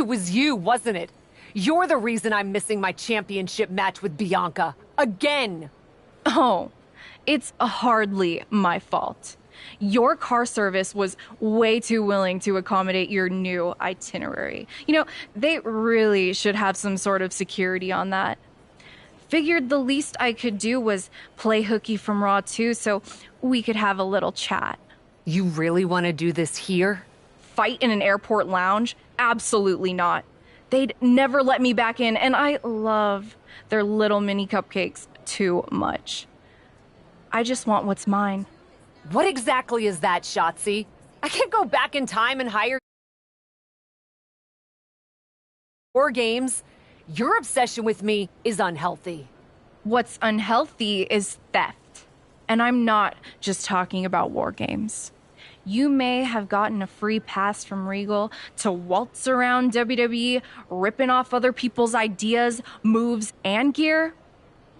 It was you, wasn't it? You're the reason I'm missing my championship match with Bianca. Again! Oh, it's hardly my fault. Your car service was way too willing to accommodate your new itinerary. You know, they really should have some sort of security on that. Figured the least I could do was play hooky from Raw 2 so we could have a little chat. You really want to do this here? Fight in an airport lounge? Absolutely not. They'd never let me back in, and I love their little mini cupcakes too much. I just want what's mine. What exactly is that, Shotzi? I can't go back in time and hire War Games. Your obsession with me is unhealthy. What's unhealthy is theft. And I'm not just talking about War Games. You may have gotten a free pass from Regal to waltz around WWE, ripping off other people's ideas, moves, and gear,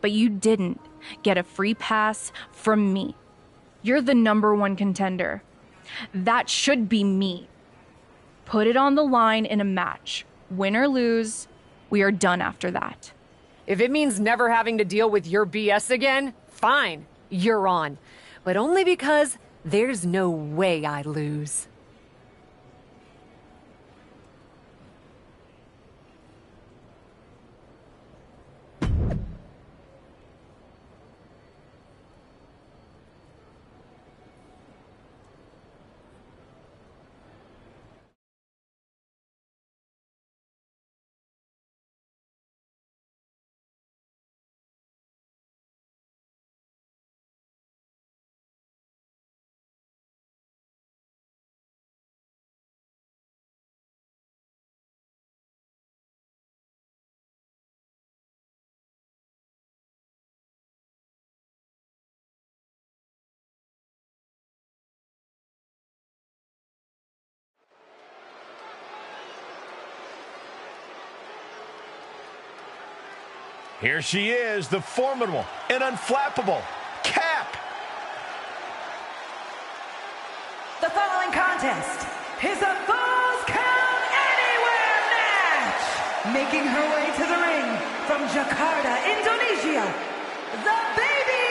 but you didn't get a free pass from me. You're the #1 contender. That should be me. Put it on the line in a match. Win or lose, we are done after that. If it means never having to deal with your BS again, fine, you're on. But only because there's no way I lose. Here she is, the formidable and unflappable Cap. The following contest is a Falls Count Anywhere match. Making her way to the ring from Jakarta, Indonesia, the Baby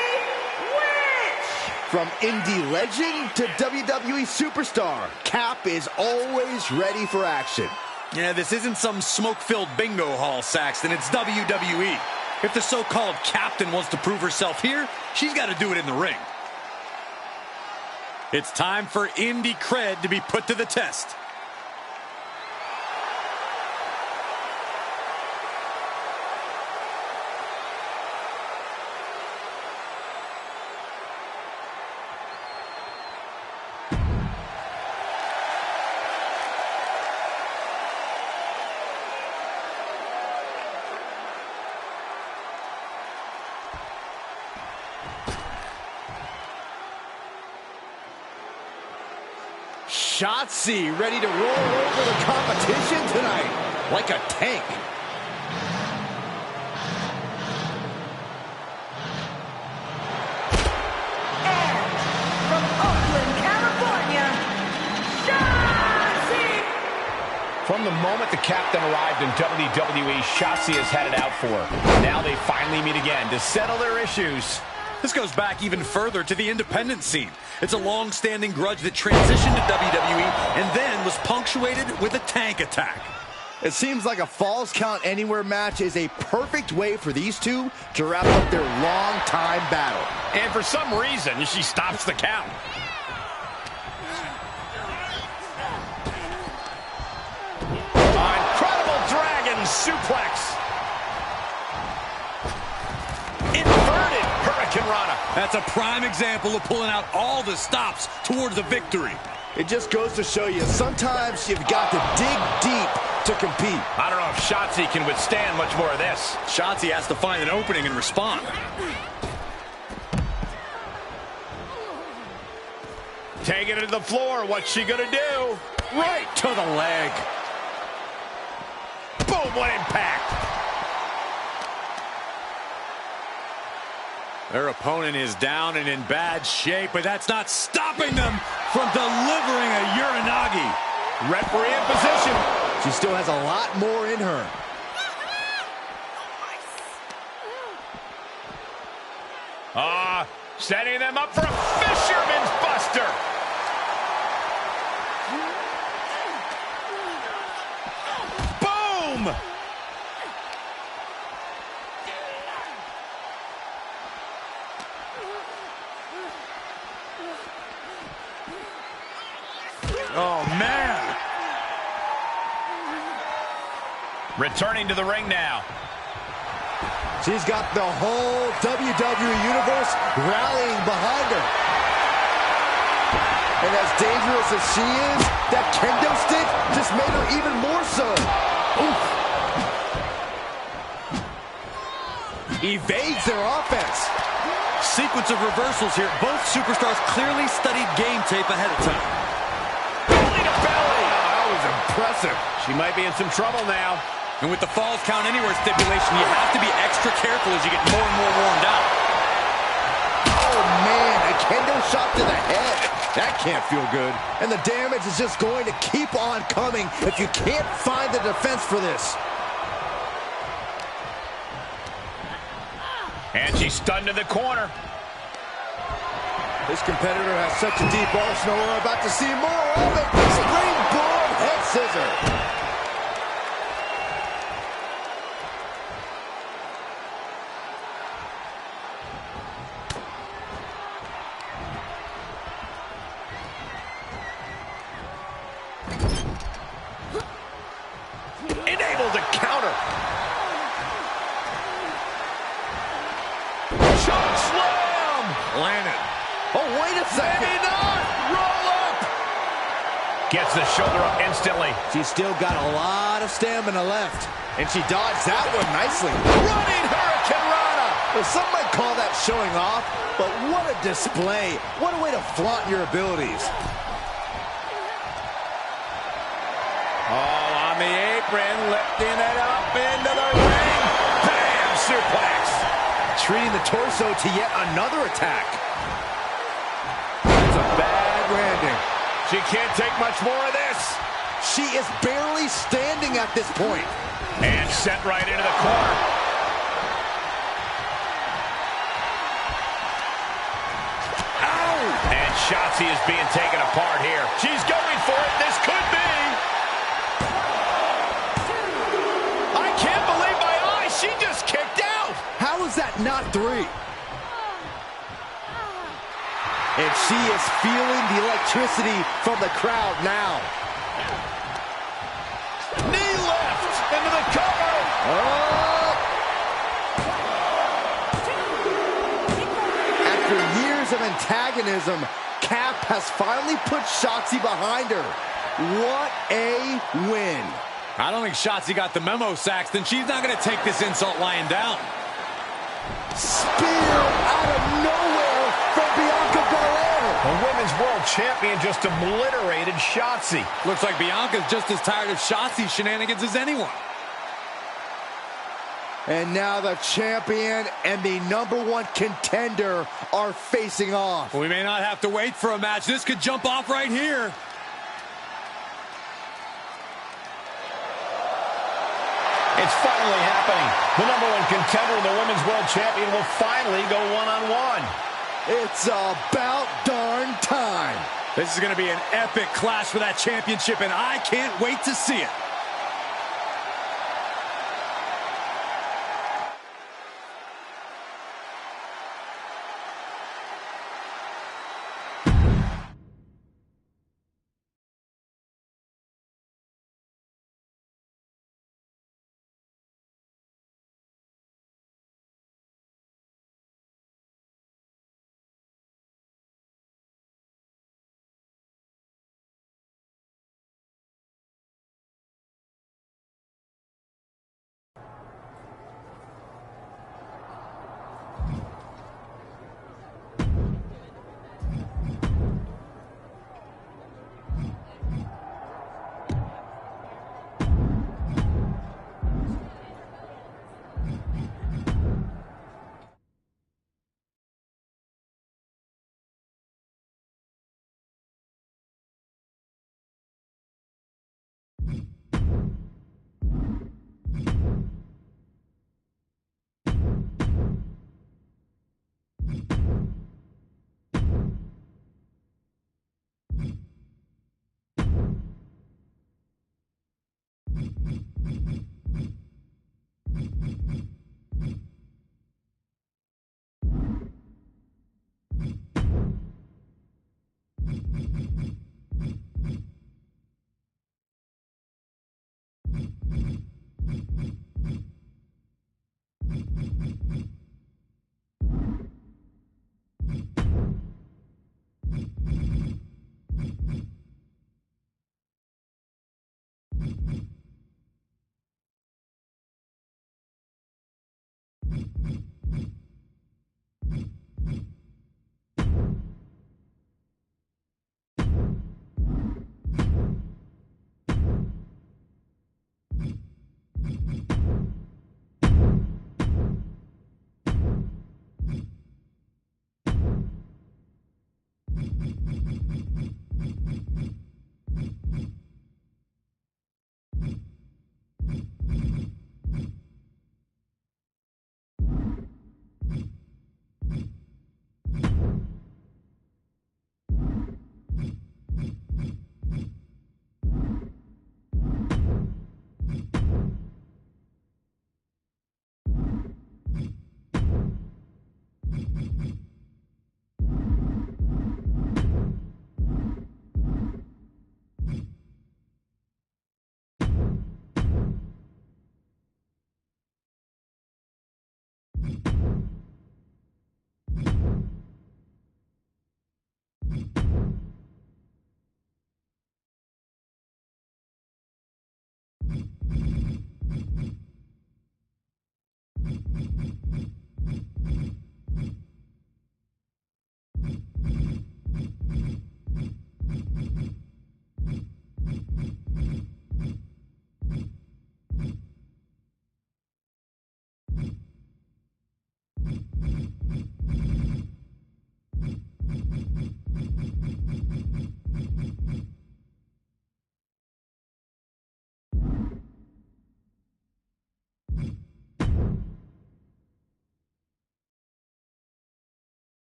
Witch. From indie legend to WWE superstar, Cap is always ready for action. Yeah, this isn't some smoke-filled bingo hall, Saxton. It's WWE. If the so-called captain wants to prove herself here, she's got to do it in the ring. It's time for indie cred to be put to the test. Shotzi ready to roll over the competition tonight like a tank. And from Oakland, California, Shotzi. From the moment the captain arrived in WWE, Shotzi has had it out for her. Now they finally meet again to settle their issues. This goes back even further to the independent scene. It's a long-standing grudge that transitioned to WWE and then was punctuated with a tank attack. It seems like a Falls Count Anywhere match is a perfect way for these two to wrap up their long-time battle. And for some reason, she stops the count. Incredible Dragon Suplex. Inverted Hurricane Rana. That's a prime example of pulling out all the stops towards a victory. It just goes to show you, sometimes you've got to dig deep to compete. I don't know if Shotzi can withstand much more of this. Shotzi has to find an opening and respond. Taking it to the floor. What's she gonna do? Right to the leg. Boom, what impact. Their opponent is down and in bad shape, but that's not stopping them from delivering a Uranagi. Referee in position. She still has a lot more in her. Setting them up for a fisherman's buster. Boom! Oh, man. Returning to the ring now. She's got the whole WWE Universe rallying behind her. And as dangerous as she is, that kendo stick just made her even more so. Oof. Evades their offense. Sequence of reversals here. Both superstars clearly studied game tape ahead of time. Belly to belly. Oh, that was impressive. She might be in some trouble now. And with the Falls Count Anywhere stipulation, you have to be extra careful as you get more and more worn down. Oh, man, a kendo shot to the head. That can't feel good. And the damage is just going to keep on coming if you can't find the defense for this. And she's stunned in the corner. This competitor has such a deep arsenal. We're about to see more of it. Springboard head scissor. Able to counter. Choke slam. Landed. Oh, wait a second. Maybe not. Roll up. Gets the shoulder up instantly. She's still got a lot of stamina left. And she dodged that one nicely. Running Hurricane Rana. Well, some might call that showing off, but what a display. What a way to flaunt your abilities. All on the apron, lifting it up into the ring. Bam! Suplex. Treating the torso to yet another attack. That's a bad landing. She can't take much more of this. She is barely standing at this point. And sent right into the corner. Ow! And Shotzi is being taken apart here. She's going for it. This could be. I can't believe my eyes. She just kicked out. How is that not 3? And she is feeling the electricity from the crowd now. Knee left into the cover. Oh! After years of antagonism, Cap has finally put Shotzi behind her. What a win. I don't think Shotzi got the memo, Saxton. She's not going to take this insult lying down. Spear out of nowhere from Bianca Belair. The Women's World Champion just obliterated Shotzi. Looks like Bianca's just as tired of Shotzi's shenanigans as anyone. And now the champion and the #1 contender are facing off. We may not have to wait for a match. This could jump off right here. It's finally happening. The #1 contender and the Women's World Champion will finally go one-on-one. It's about darn time. This is going to be an epic clash for that championship, and I can't wait to see it.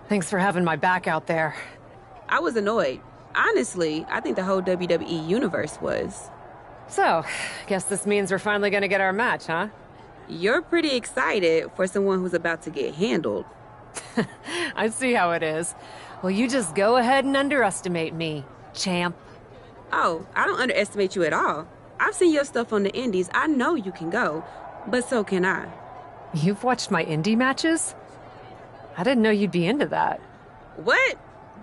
Thanks for having my back out there. I was annoyed. Honestly, I think the whole WWE universe was. So, guess this means we're finally gonna get our match, huh? You're pretty excited for someone who's about to get handled. I see how it is. Well, you just go ahead and underestimate me, champ. Oh, I don't underestimate you at all. I've seen your stuff on the indies. I know you can go, but so can I. You've watched my indie matches? I didn't know you'd be into that. What?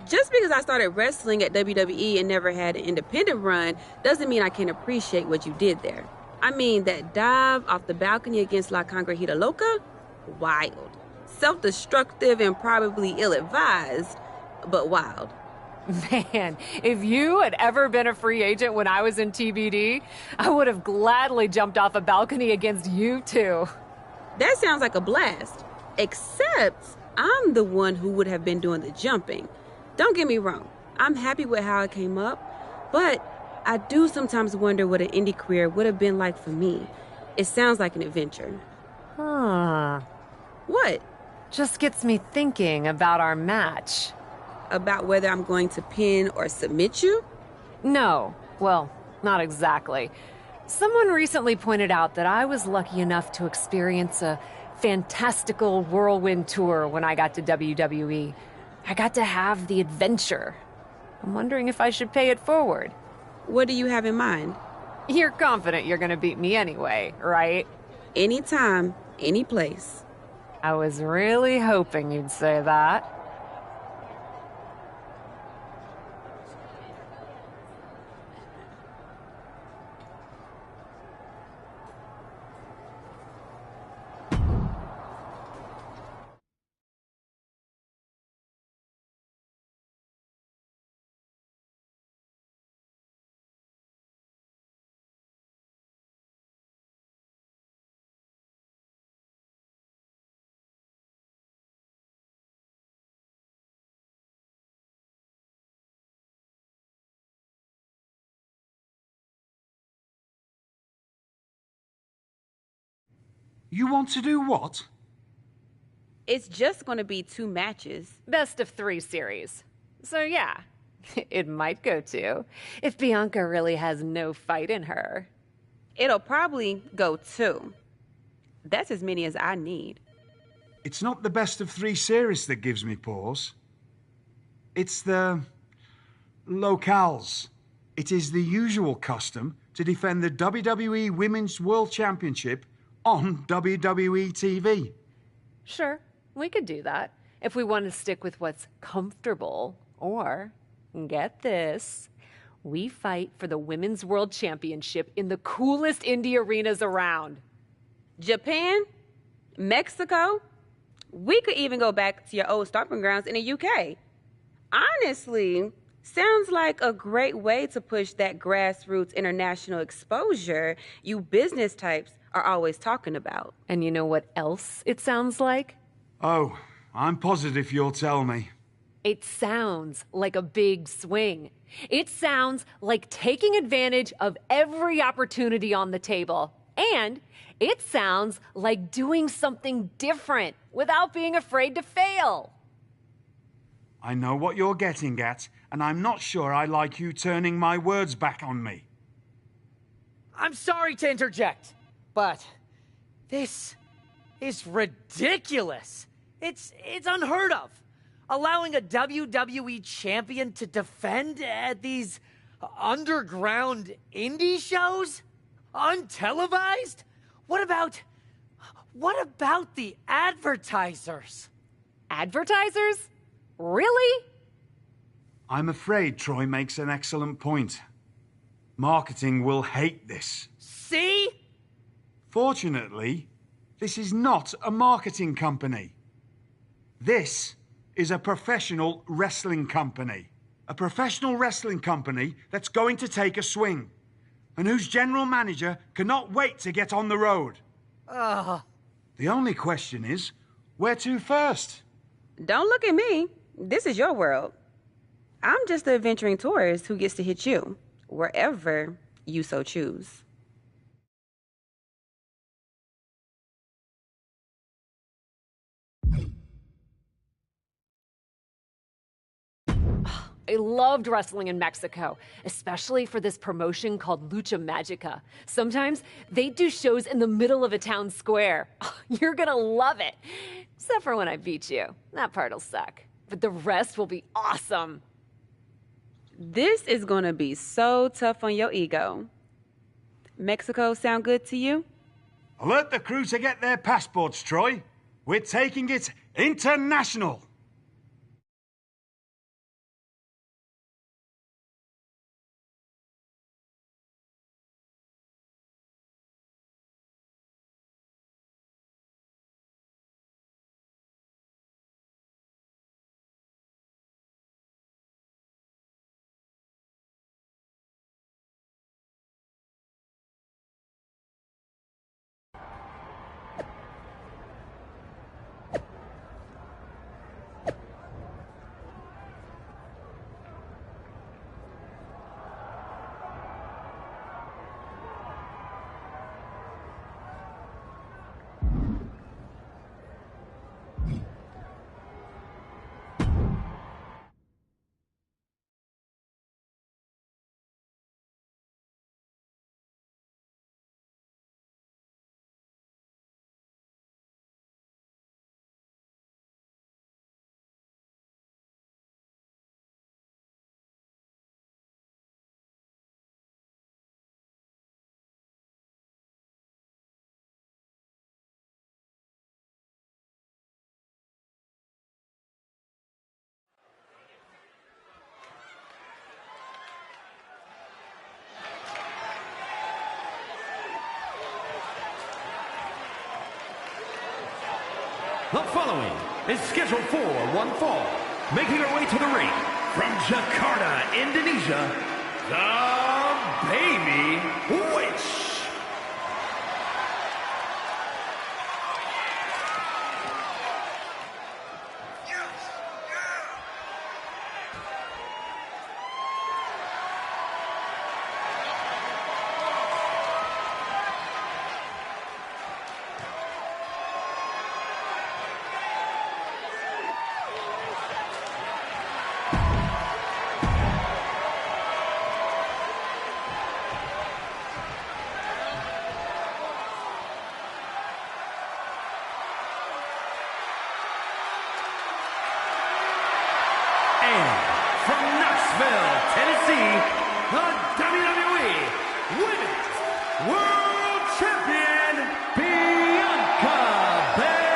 Just because I started wrestling at WWE and never had an independent run doesn't mean I can't appreciate what you did there. I mean, that dive off the balcony against La Congrejita Loca? Wild. Self-destructive and probably ill-advised, but wild. Man, if you had ever been a free agent when I was in TBD, I would have gladly jumped off a balcony against you too. That sounds like a blast. Except I'm the one who would have been doing the jumping. Don't get me wrong, I'm happy with how it came up, but I do sometimes wonder what an indie career would have been like for me. It sounds like an adventure. Huh. What? Just gets me thinking about our match. About whether I'm going to pin or submit you? No. Well, not exactly. Someone recently pointed out that I was lucky enough to experience a fantastical whirlwind tour when I got to WWE. I got to have the adventure. I'm wondering if I should pay it forward. What do you have in mind? You're confident you're gonna beat me anyway, right? Anytime, any place. I was really hoping you'd say that. You want to do what? It's just going to be 2 matches. Best of 3 series. So yeah, it might go to, if Bianca really has no fight in her. It'll probably go 2. That's as many as I need. It's not the best of 3 series that gives me pause. It's the locales. It is the usual custom to defend the WWE Women's World Championship on WWE TV. Sure, we could do that if we want to stick with what's comfortable. Or, get this, we fight for the Women's World Championship in the coolest indie arenas around. Japan? Mexico? We could even go back to your old stomping grounds in the UK. Honestly, sounds like a great way to push that grassroots international exposure you business types are always talking about. And you know what else it sounds like? Oh, I'm positive you'll tell me. It sounds like a big swing. It sounds like taking advantage of every opportunity on the table. And it sounds like doing something different without being afraid to fail. I know what you're getting at, and I'm not sure I like you turning my words back on me. I'm sorry to interject, but this is ridiculous. It's unheard of. Allowing a WWE champion to defend at these underground indie shows? Untelevised? What about the advertisers? Advertisers? Really? I'm afraid Troy makes an excellent point. Marketing will hate this. See? Fortunately, this is not a marketing company. This is a professional wrestling company. A professional wrestling company that's going to take a swing, and whose general manager cannot wait to get on the road. The only question is, where to first? Don't look at me. This is your world. I'm just the adventuring tourist who gets to hit you, wherever you so choose. I loved wrestling in Mexico, especially for this promotion called Lucha Magica. Sometimes they do shows in the middle of a town square. You're gonna love it. Except for when I beat you. That part'll suck. But the rest will be awesome. This is gonna be so tough on your ego. Mexico sound good to you? Alert the crew to get their passports, Troy. We're taking it international. The following is scheduled for one fall, making her way to the ring from Jakarta, Indonesia, the Baby Witch. From Knoxville, Tennessee, the WWE Women's World Champion, Bianca Belair.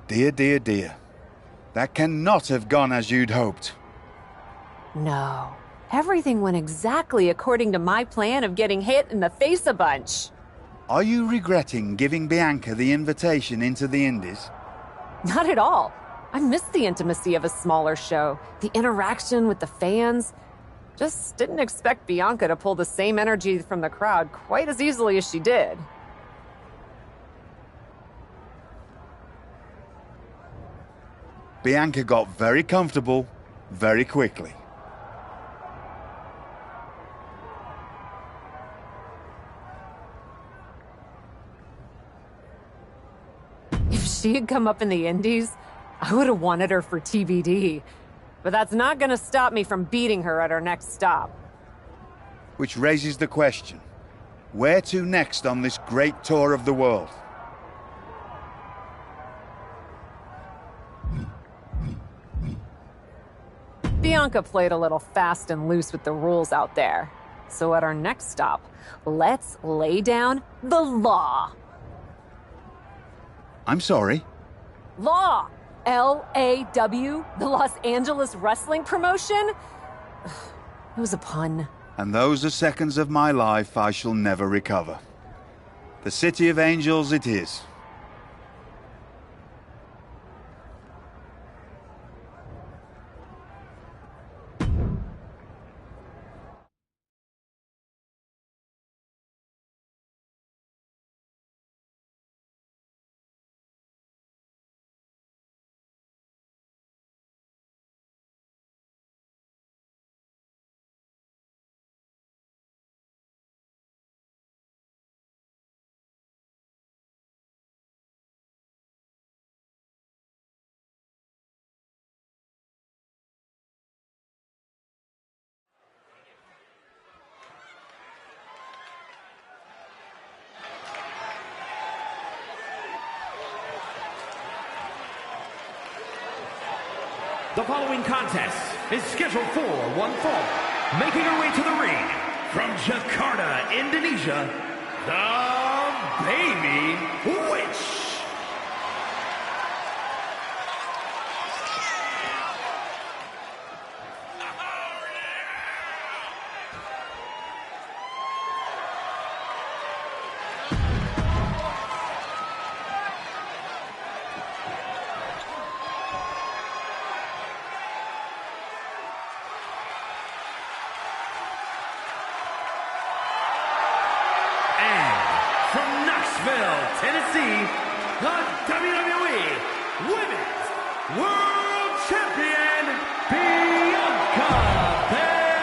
Dear, dear, dear. That cannot have gone as you'd hoped. No. Everything went exactly according to my plan of getting hit in the face a bunch. Are you regretting giving Bianca the invitation into the Indies? Not at all. I missed the intimacy of a smaller show, the interaction with the fans. Just didn't expect Bianca to pull the same energy from the crowd quite as easily as she did. Bianca got very comfortable very quickly. If she had come up in the Indies, I would have wanted her for TBD. But that's not gonna stop me from beating her at our next stop. Which raises the question, where to next on this great tour of the world? Bianca played a little fast and loose with the rules out there. So at our next stop, let's lay down the law. I'm sorry. Law! L-A-W, the Los Angeles Wrestling Promotion? It was a pun. And those are seconds of my life I shall never recover. The City of Angels it is. The following contest is scheduled for one fall. Making her way to the ring from Jakarta, Indonesia, the Baby Witch. Tennessee, the WWE Women's World Champion, Bianca Belair.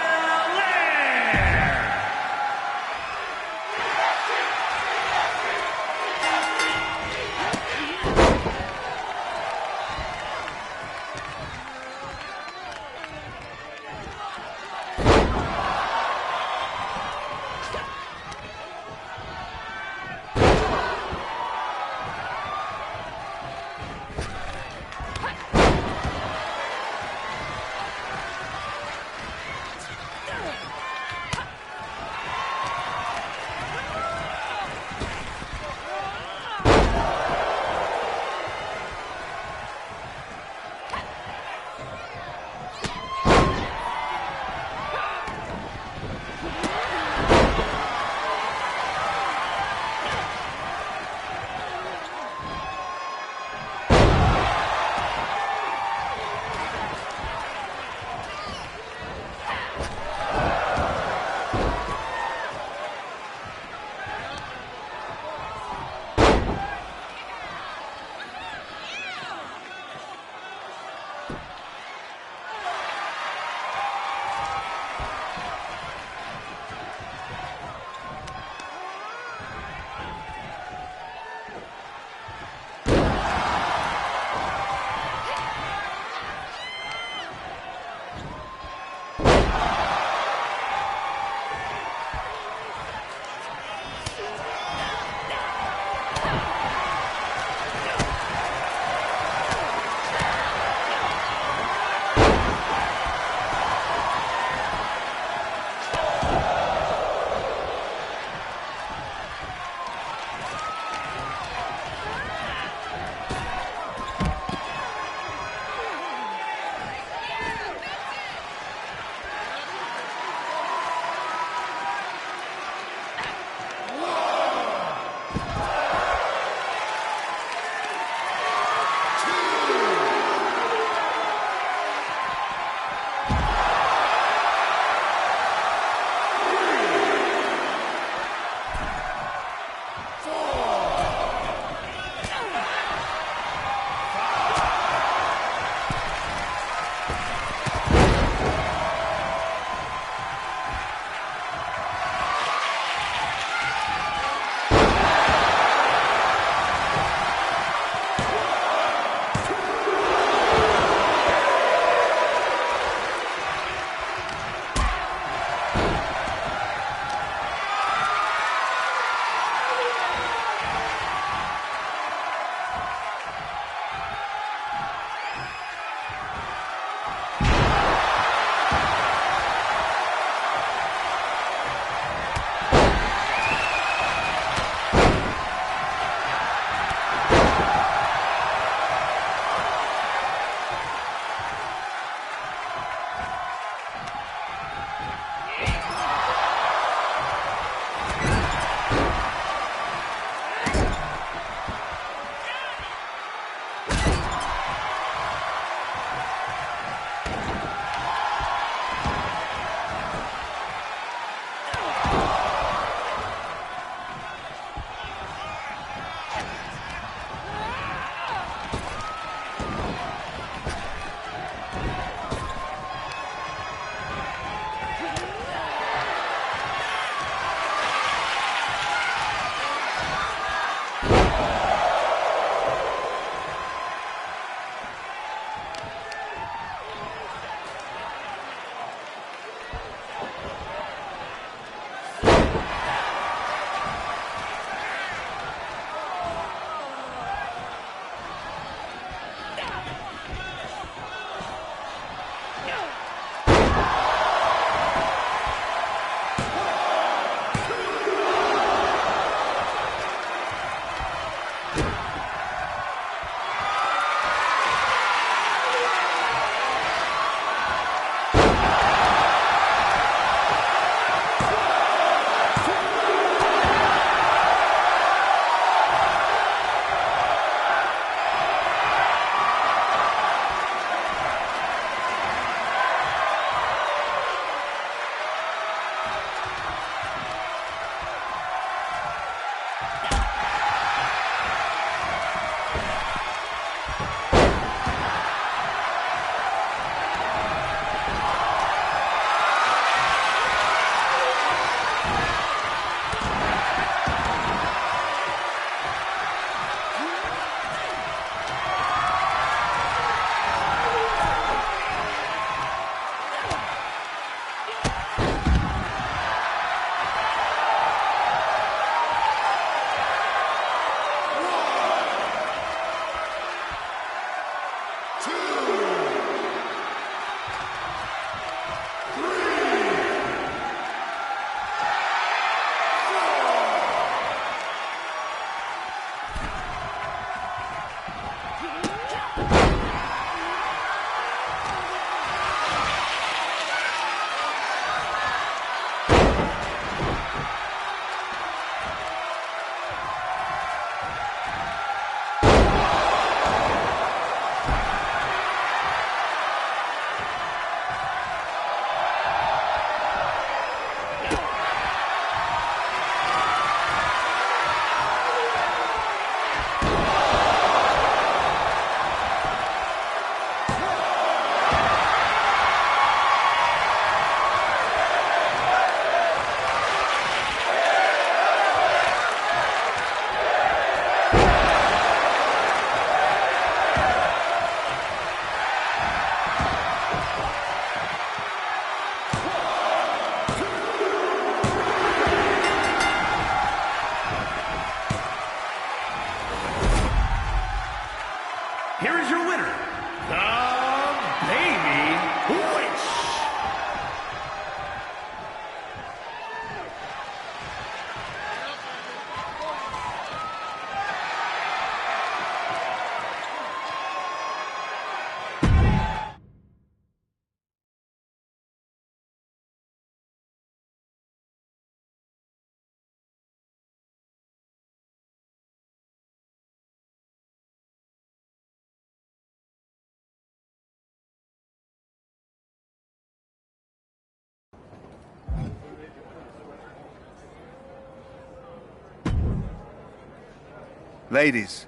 Ladies,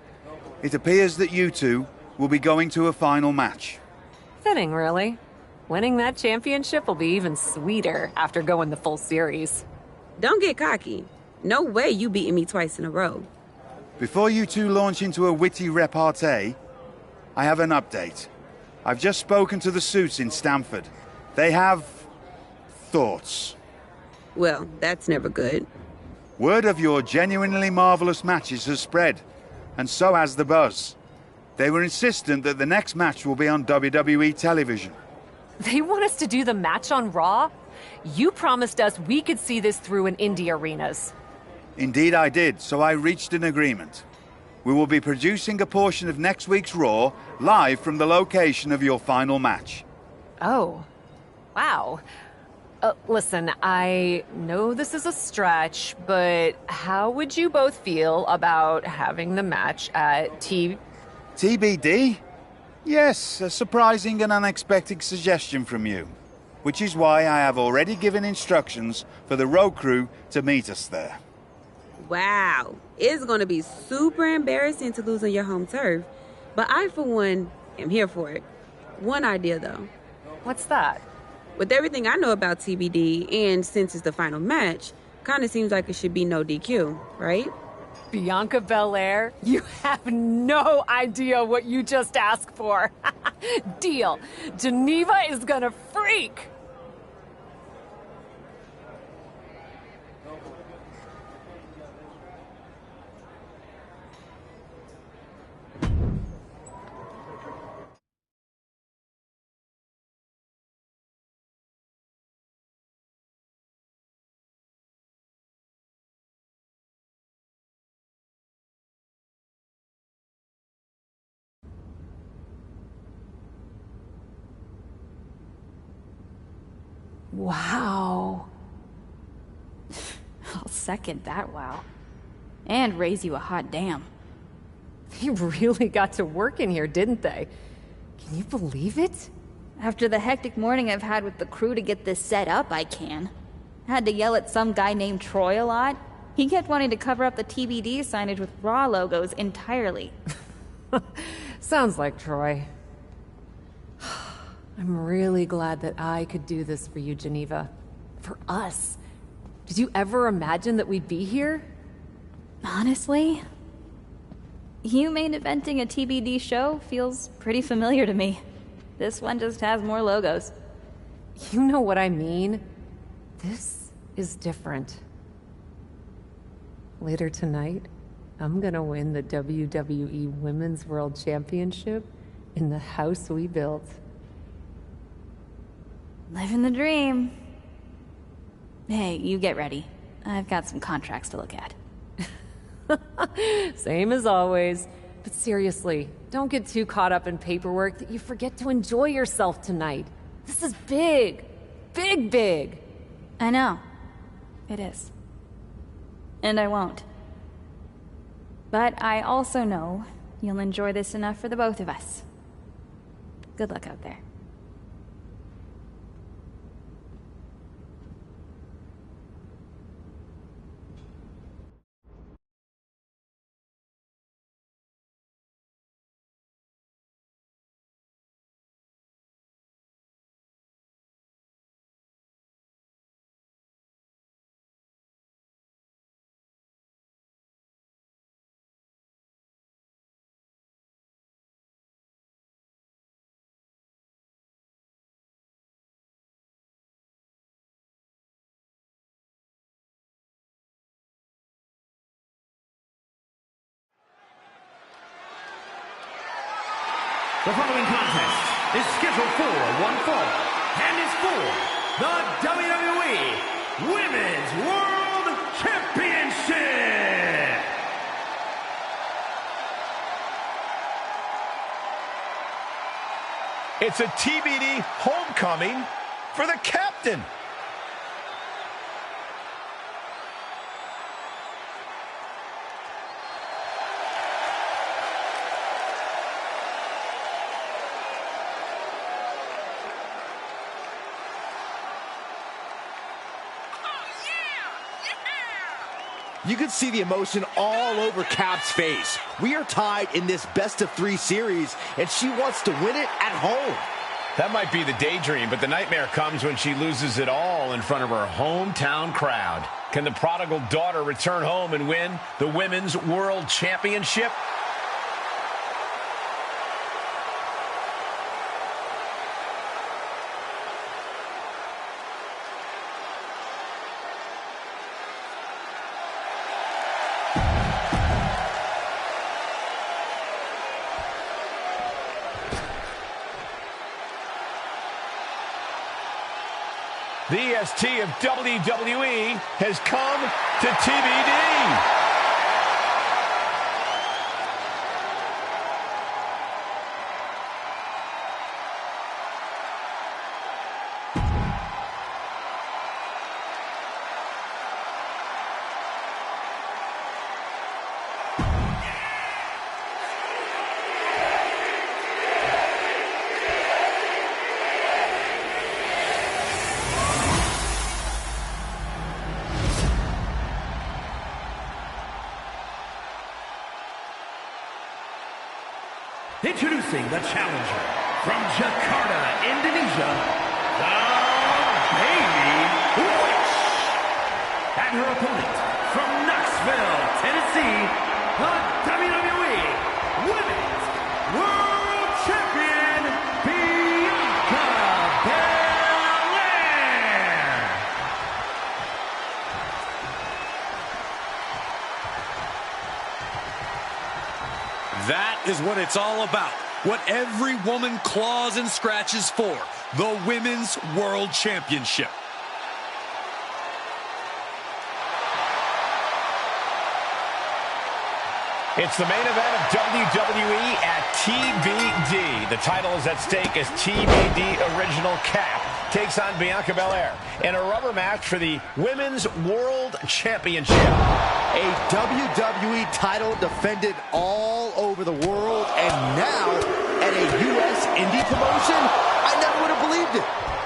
it appears that you two will be going to a final match. Fitting, really. Winning that championship will be even sweeter after going the full series. Don't get cocky. No way you beating me twice in a row. Before you two launch into a witty repartee, I have an update. I've just spoken to the suits in Stamford. They have thoughts. Well, that's never good. Word of your genuinely marvelous matches has spread, and so has the buzz. They were insistent that the next match will be on WWE television. They want us to do the match on Raw? You promised us we could see this through in indie arenas. Indeed I did, so I reached an agreement. We will be producing a portion of next week's Raw live from the location of your final match. Oh, wow. Listen, I know this is a stretch, but how would you both feel about having the match at TBD? Yes, a surprising and unexpected suggestion from you. Which is why I have already given instructions for the road crew to meet us there. Wow. It's going to be super embarrassing to lose on your home turf. But I, for one, am here for it. One idea, though. What's that? With everything I know about TBD, and since it's the final match, kind of seems like it should be no DQ, right? Bianca Belair? You have no idea what you just asked for. Deal. Geneva is gonna freak. Wow. I'll second that wow. And raise you a hot damn. They really got to work in here, didn't they? Can you believe it? After the hectic morning I've had with the crew to get this set up, I can. Had to yell at some guy named Troy a lot. He kept wanting to cover up the TBD signage with Raw logos entirely. Sounds like Troy. I'm really glad that I could do this for you, Geneva. For us. Did you ever imagine that we'd be here? Honestly, you main eventing a TBD show feels pretty familiar to me. This one just has more logos. You know what I mean. This is different. Later tonight, I'm gonna win the WWE Women's World Championship in the house we built. Living the dream. Hey, you get ready. I've got some contracts to look at. Same as always. But seriously, don't get too caught up in paperwork that you forget to enjoy yourself tonight. This is big. Big, big. I know. It is. And I won't. But I also know you'll enjoy this enough for the both of us. Good luck out there. The following contest is scheduled for one fall and is for the WWE Women's World Championship. It's a TBD homecoming for the captain. You can see the emotion all over Cap's face. We are tied in this best-of-3 series, and she wants to win it at home. That might be the daydream, but the nightmare comes when she loses it all in front of her hometown crowd. Can the prodigal daughter return home and win the Women's World Championship? The EST of WWE has come to TBD. Introducing the challenger from Jakarta, Indonesia, the Baby Witch. And her opponent from Knoxville, Tennessee, the WWE Women's World Champion, Bianca Belair. That is what it's all about. What every woman claws and scratches for. The Women's World Championship. It's the main event of WWE at TBD. The title is at stake as TBD Original Cap takes on Bianca Belair in a rubber match for the Women's World Championship. A WWE title defended all over the world, and now at a U.S. indie promotion? I never would have believed it.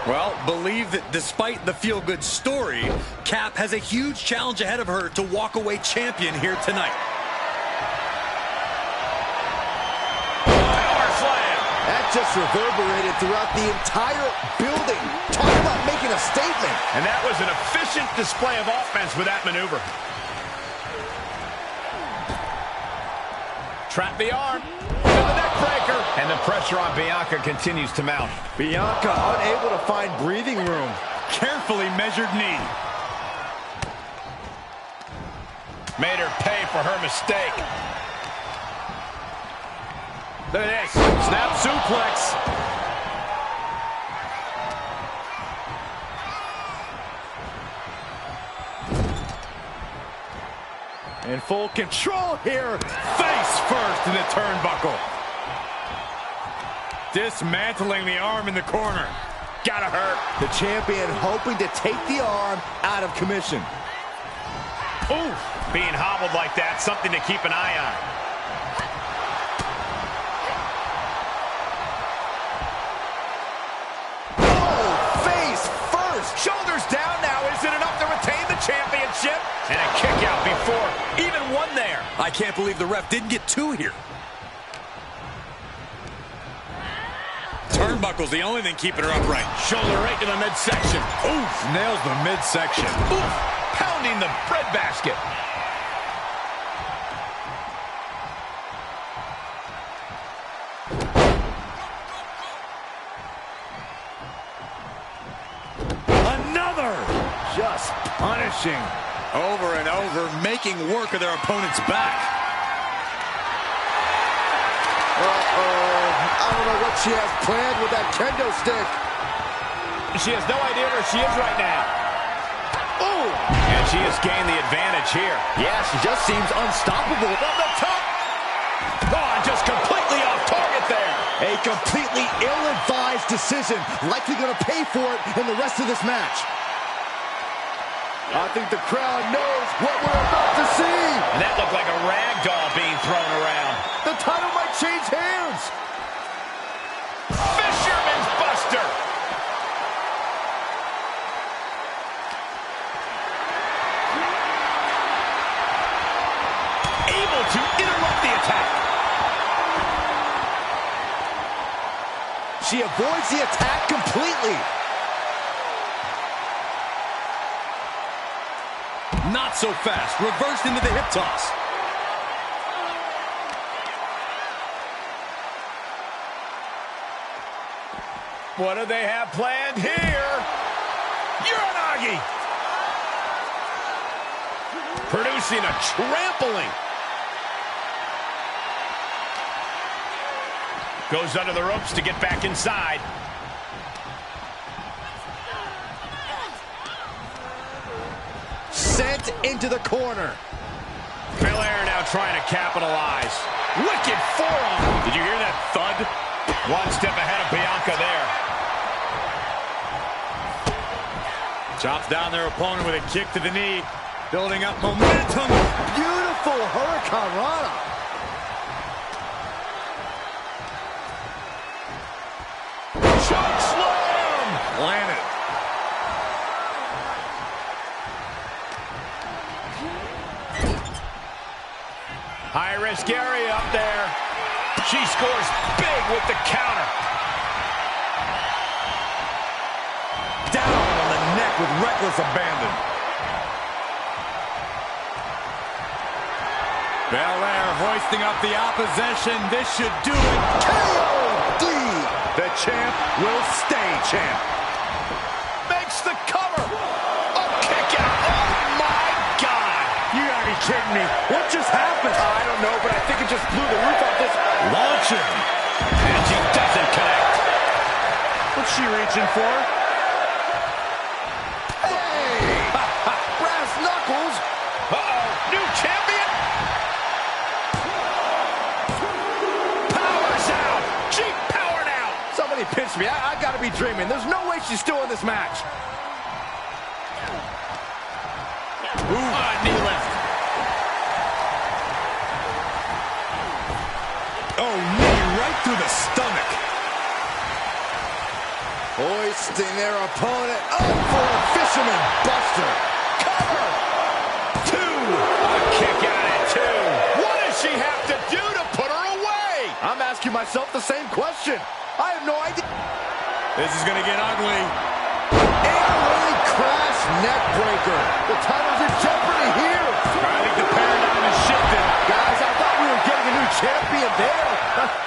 Well, believe that despite the feel-good story, Cap has a huge challenge ahead of her to walk away champion here tonight. That just reverberated throughout the entire building. Talk about making a statement. And that was an efficient display of offense with that maneuver. Trap the arm. To the neck breaker. And the pressure on Bianca continues to mount. Bianca unable to find breathing room. Carefully measured knee. Made her pay for her mistake. Look at this. Snap suplex. In full control here. Face first in the turnbuckle. Dismantling the arm in the corner. Gotta hurt. The champion hoping to take the arm out of commission. Ooh, being hobbled like that, something to keep an eye on. Shoulders down now. Is it enough to retain the championship? And a kick out before even one there. I can't believe the ref didn't get two here. Turnbuckle's the only thing keeping her upright. Shoulder right to the midsection. Oof, nails the midsection. Oof, pounding the breadbasket. Just punishing. Over and over, making work of their opponent's back. I don't know what she has planned with that kendo stick. She has no idea where she is right now. Ooh! And she has gained the advantage here. Yeah, she just seems unstoppable. From the top. Oh, just completely off target there. A completely ill-advised decision. Likely going to pay for it in the rest of this match. I think the crowd knows what we're about to see. And that looked like a rag doll being thrown around. The title might change hands. Fisherman's Buster. She avoids the attack completely. Not so fast. Reversed into the hip toss. What do they have planned here? Uranagi! Producing a trampling. Goes under the ropes to get back inside. Sent into the corner. Belair now trying to capitalize. Wicked forearm. Did you hear that thud? One step ahead of Bianca there. Chops down their opponent with a kick to the knee. Building up momentum. Beautiful Hurricane Rana. Choke slam. Landed. High risk area up there. She scores big with the counter. Down on the neck with reckless abandon. Belair hoisting up the opposition. This should do it. KOD. The champ will stay champ. Makes the cover. A kick out. Oh my God. You gotta be kidding me. What just happened? I don't know, but I think it just blew the roof off this. Launching. And she doesn't connect. What's she reaching for? Hey! Brass knuckles. Uh-oh. New champion. Powers out. She powered out. Somebody pinch me. I gotta be dreaming. There's no way she's still in this match. Ooh. Knee lift. Oh, knee right through the stomach. Hoisting their opponent up for a fisherman buster. Cover. Two. A kick out at two. What does she have to do to put her away? I'm asking myself the same question. I have no idea. This is gonna get ugly. In-ring crash neck breaker. The title's in jeopardy here. I think the paradigm has shifted. Guys, I thought we were getting a new champion there.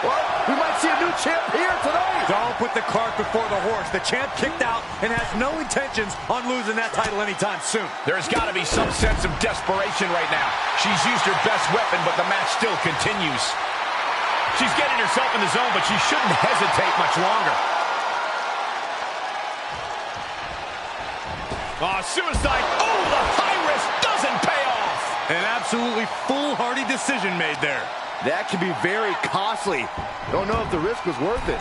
Well, we might see a new champ here tonight. Don't put the cart before the horse. The champ kicked out and has no intentions on losing that title anytime soon. There's got to be some sense of desperation right now. She's used her best weapon, but the match still continues. She's getting herself in the zone, but she shouldn't hesitate much longer. Oh, suicide. Oh, the high risk doesn't pay off. An absolutely foolhardy decision made there. That can be very costly. Don't know if the risk was worth it.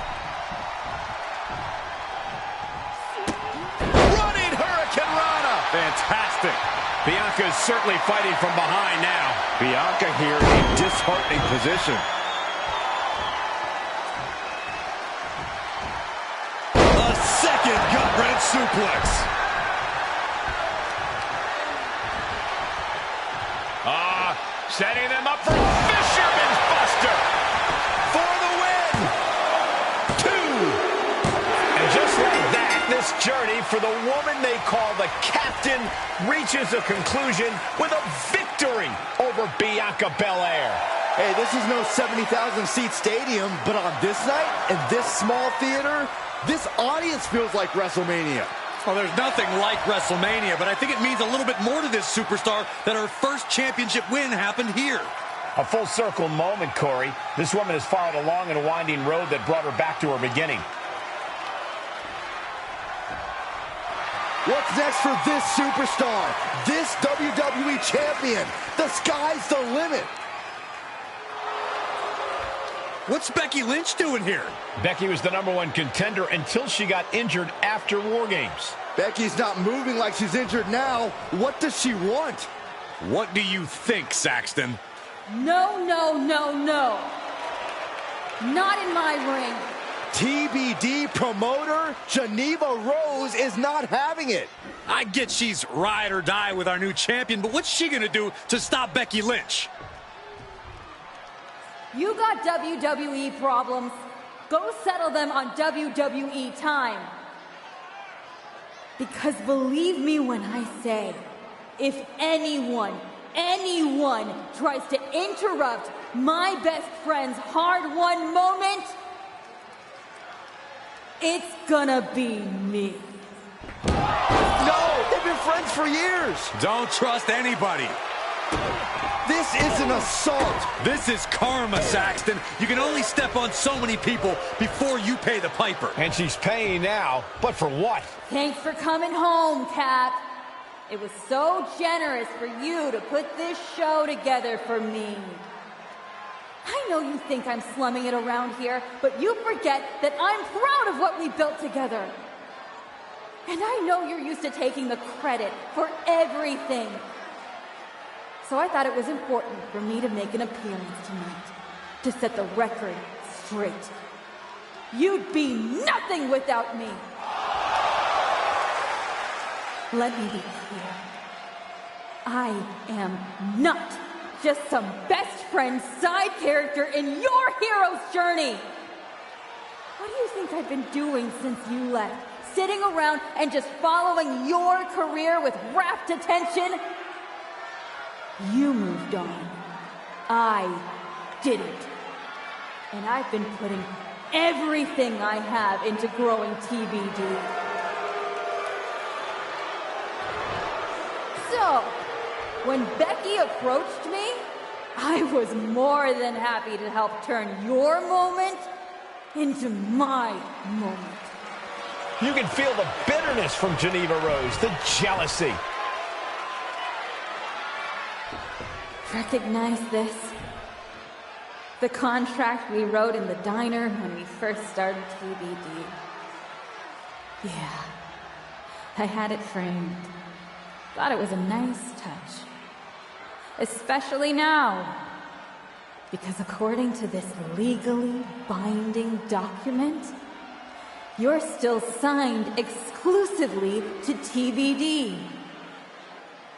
Running Hurricane Rana. Fantastic. Bianca is certainly fighting from behind now. Bianca here in a disheartening position. A second gut-wrench suplex. Setting them up for Fisherman's Buster. For the win. Two. And just like that, this journey for the woman they call the Captain reaches a conclusion with a victory over Bianca Belair. Hey, this is no 70,000-seat stadium, but on this night, in this small theater, this audience feels like WrestleMania. Well, there's nothing like WrestleMania, but I think it means a little bit more to this superstar that her first championship win happened here. A full circle moment, Corey. This woman has followed a long and winding road that brought her back to her beginning. What's next for this superstar? This WWE champion? The sky's the limit. What's Becky Lynch doing here? Becky was the #1 contender until she got injured after War Games. Becky's not moving like she's injured now. What does she want? What do you think, Saxton? No, no, no, no. Not in my ring. TBD promoter Geneva Rose is not having it. I get she's ride or die with our new champion, but what's she gonna do to stop Becky Lynch? You got WWE problems. Go settle them on WWE time. Because believe me when I say, if anyone tries to interrupt my best friend's hard-won moment, it's gonna be me. No, they've been friends for years. Don't trust anybody. This is an assault. This is karma, Saxton. You can only step on so many people before you pay the piper. And she's paying now, but for what? Thanks for coming home, Cap. It was so generous for you to put this show together for me. I know you think I'm slumming it around here, but you forget that I'm proud of what we built together. And I know you're used to taking the credit for everything. So I thought it was important for me to make an appearance tonight, to set the record straight. You'd be nothing without me. Let me be clear. I am not just some best friend side character in your hero's journey. What do you think I've been doing since you left? Sitting around and just following your career with rapt attention? You moved on. I didn't. And I've been putting everything I have into growing TBD. So, when Becky approached me, I was more than happy to help turn your moment into my moment. You can feel the bitterness from Geneva Rose, the jealousy. Recognize this? The contract we wrote in the diner when we first started TBD. Yeah, I had it framed. Thought it was a nice touch. Especially now. Because according to this legally binding document, you're still signed exclusively to TBD.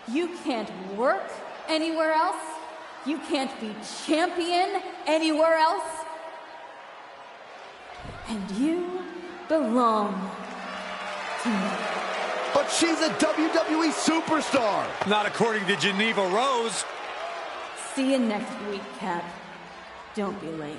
You can't work anywhere else. You can't be champion anywhere else. And you belong to me. But she's a WWE superstar. Not according to Geneva Rose. See you next week, Cap. Don't be late.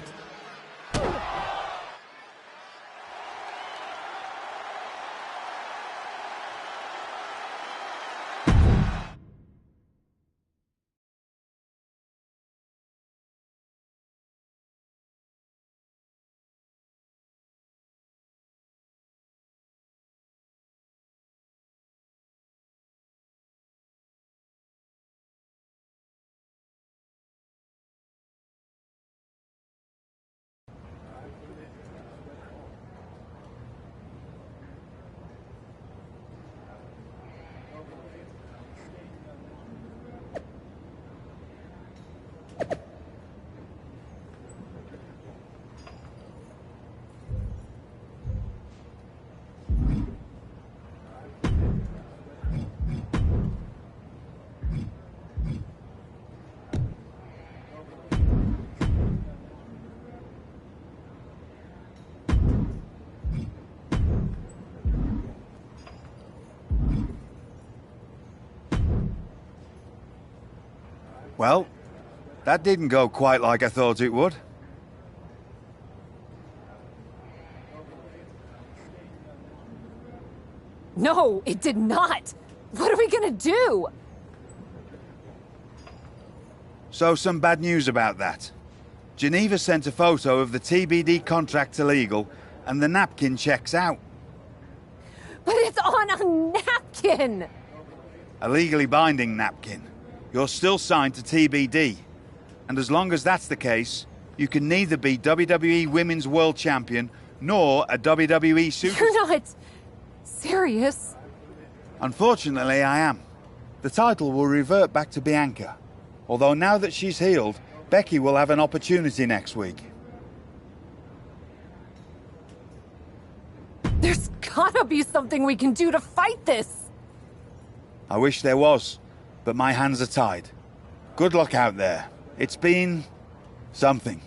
Well, that didn't go quite like I thought it would. No, it did not. What are we gonna do? So some bad news about that. Geneva sent a photo of the TBD contract to legal, and the napkin checks out. But it's on a napkin! A legally binding napkin. You're still signed to TBD. And as long as that's the case, you can neither be WWE Women's World Champion nor a WWE superstar. You're not serious. Unfortunately, I am. The title will revert back to Bianca. Although now that she's healed, Becky will have an opportunity next week. There's gotta be something we can do to fight this. I wish there was, but my hands are tied. Good luck out there. It's been something.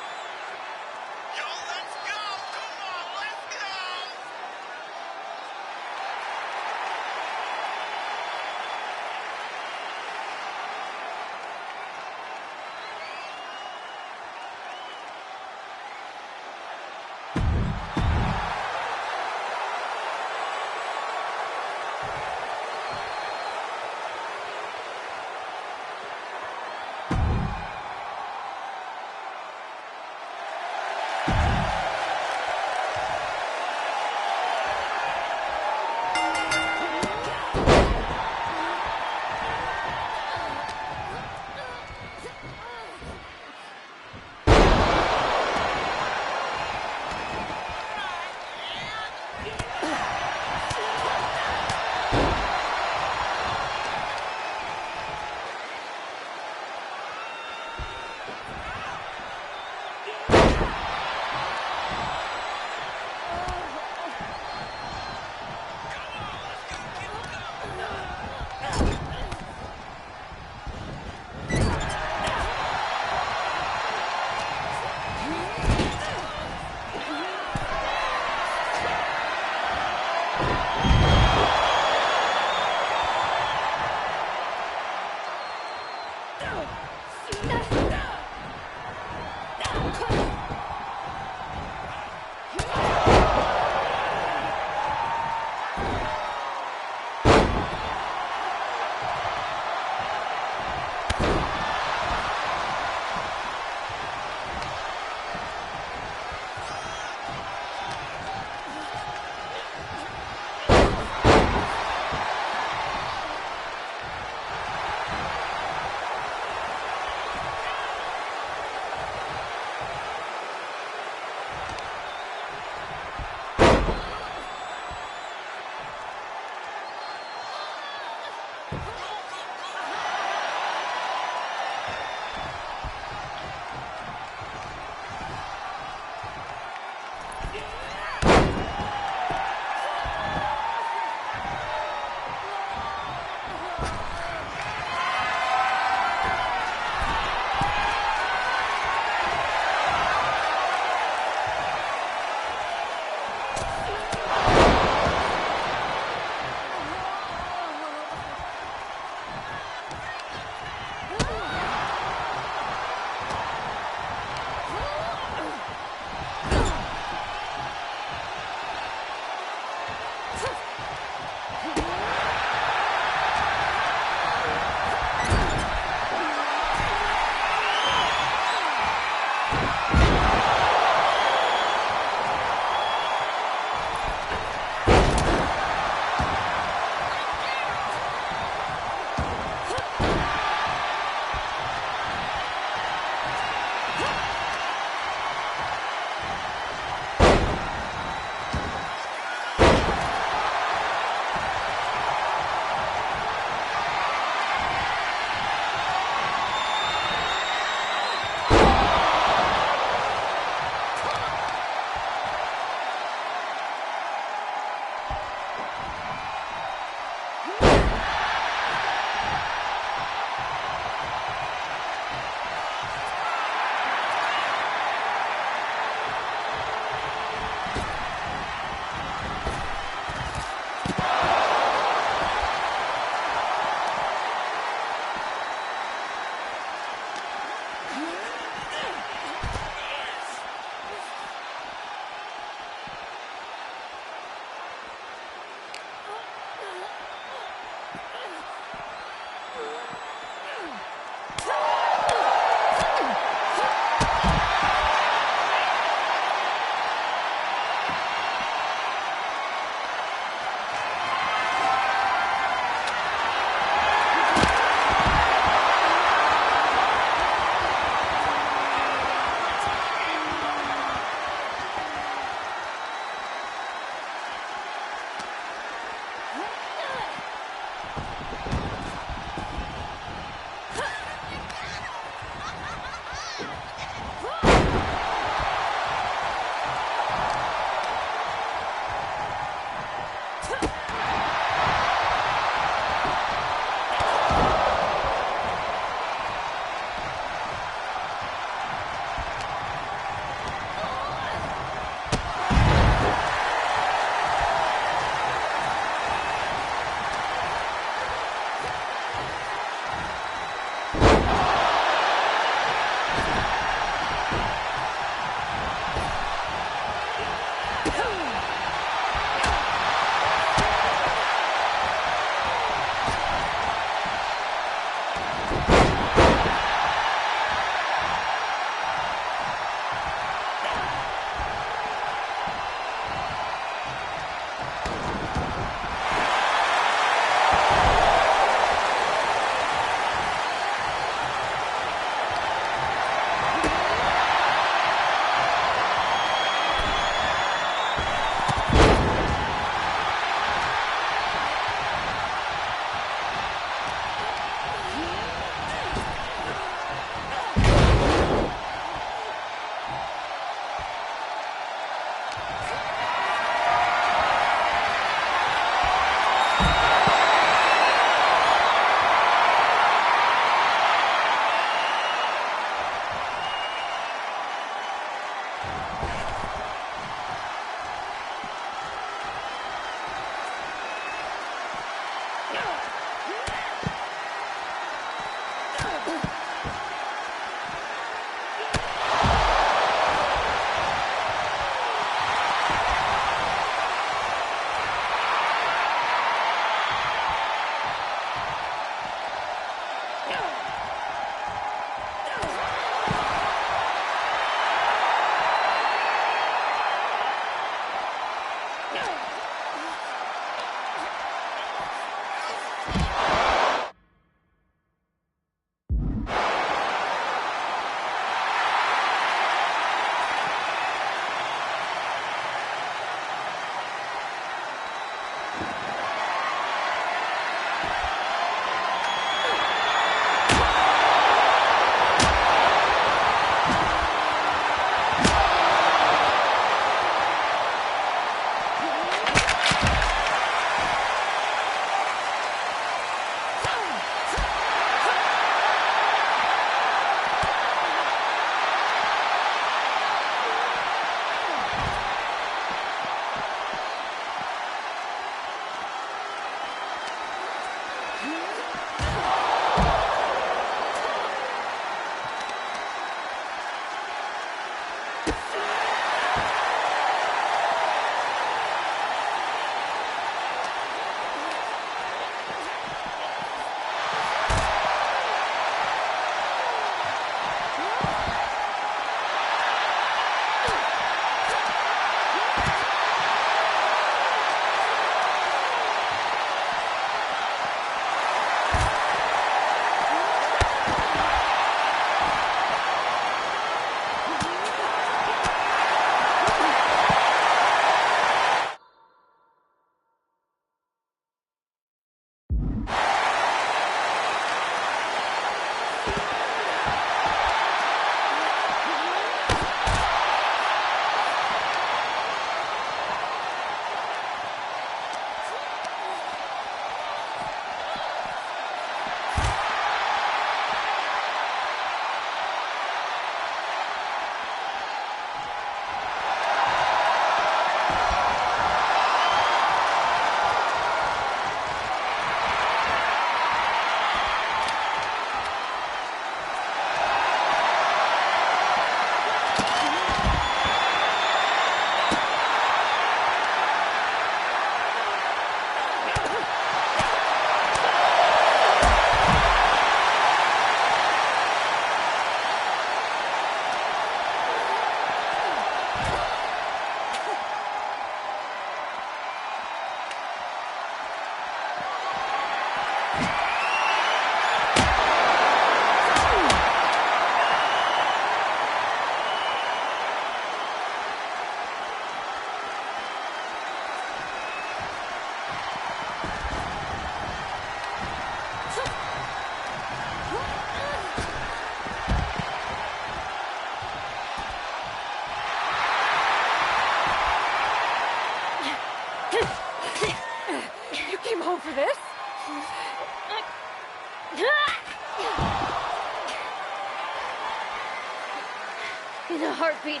In a heartbeat.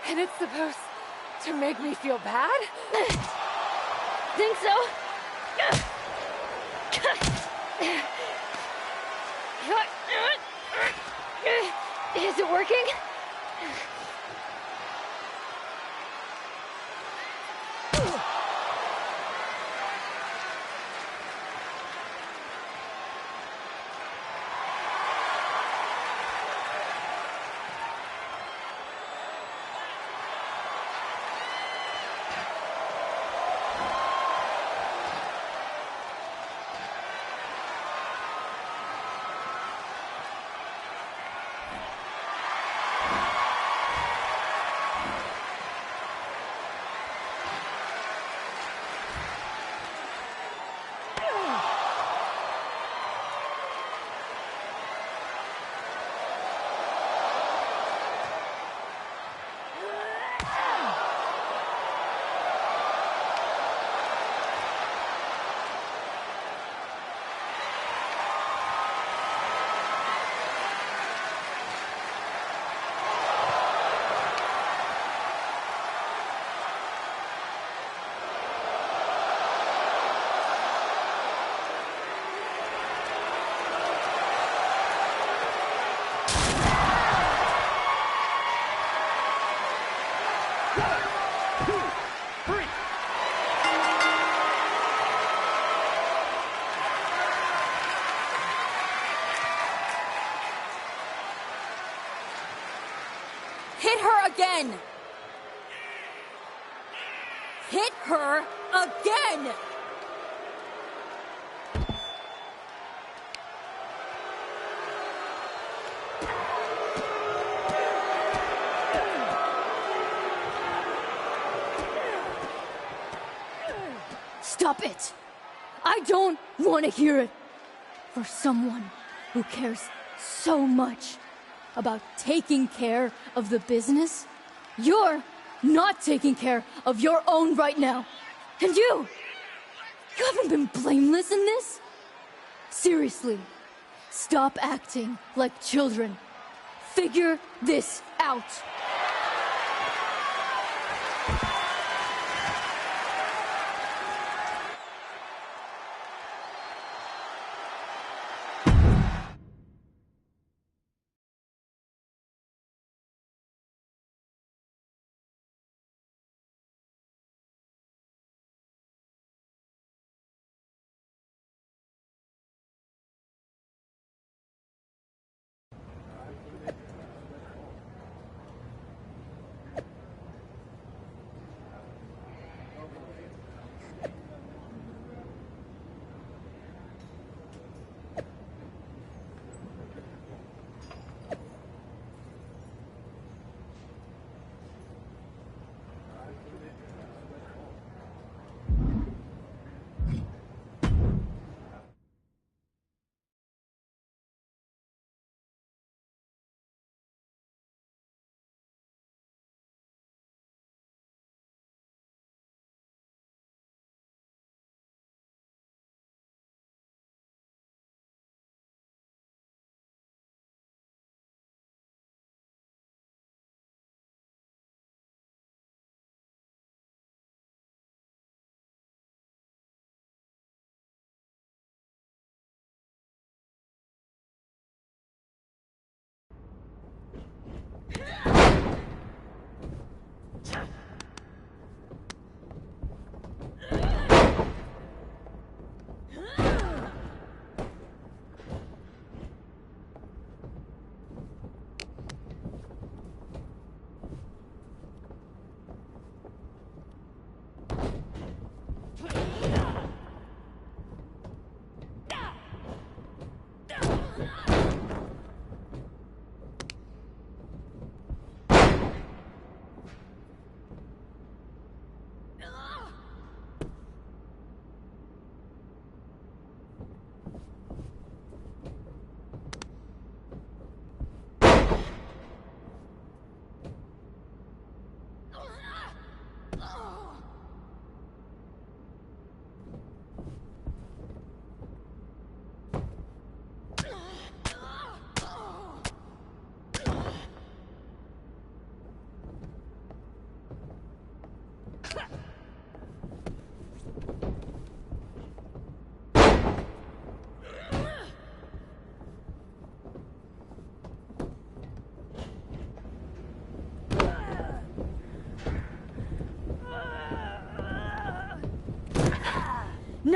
And it's supposed to make me feel bad? Think so? Is it working? Hit her again! Hit her again! Stop it! I don't want to hear it. For someone who cares so much about taking care of the business, you're not taking care of your own right now. And you haven't been blameless in this? Seriously, stop acting like children. Figure this out.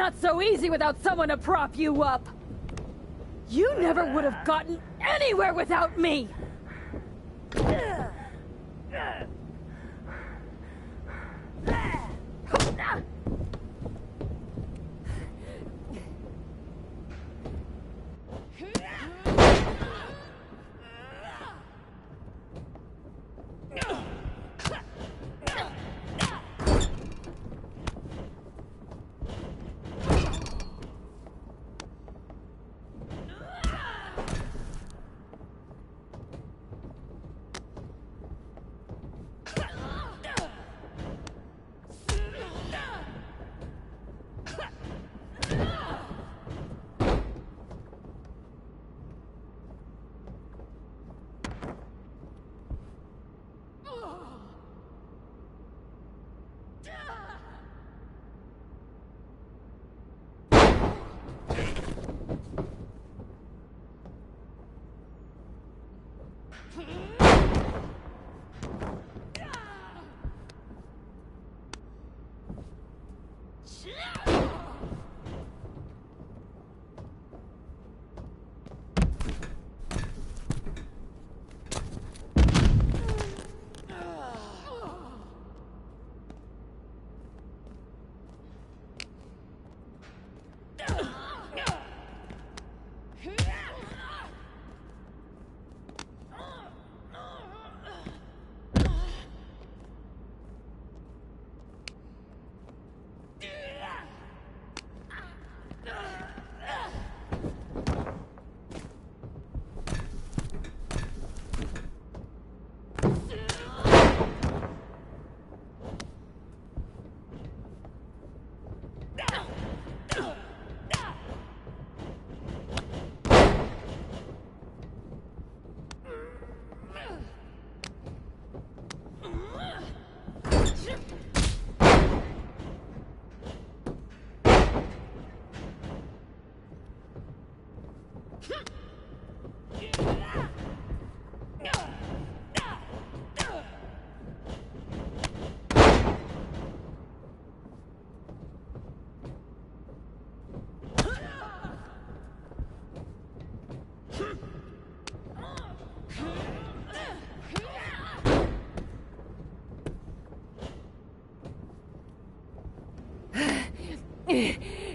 not so easy without someone to prop you up. You never would have gotten anywhere without me.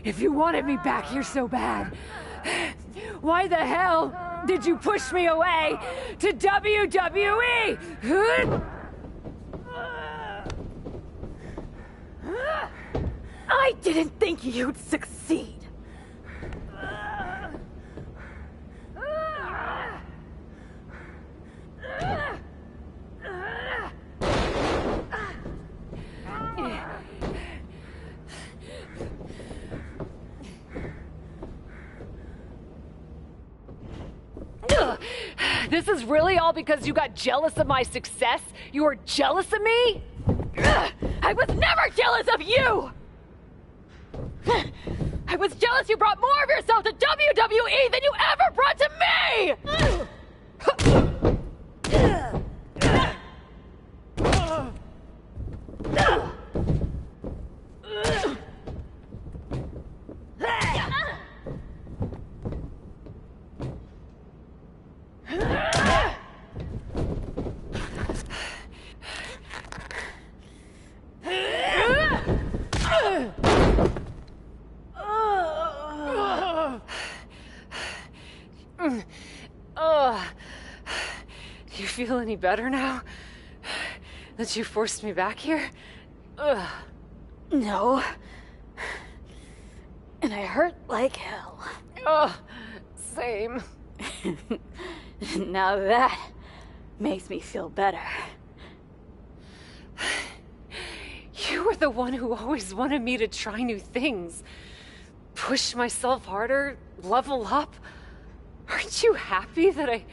If you wanted me back here so bad, why the hell did you push me away to WWE? I didn't think you'd succeed. This is really all because you got jealous of my success? You were jealous of me? I was never jealous of you! I was jealous you brought more of yourself to WWE than you ever brought to me! Do you feel any better now? That you forced me back here? No. And I hurt like hell. Same. Now that makes me feel better. You were the one who always wanted me to try new things. Push myself harder, level up. Aren't you happy that I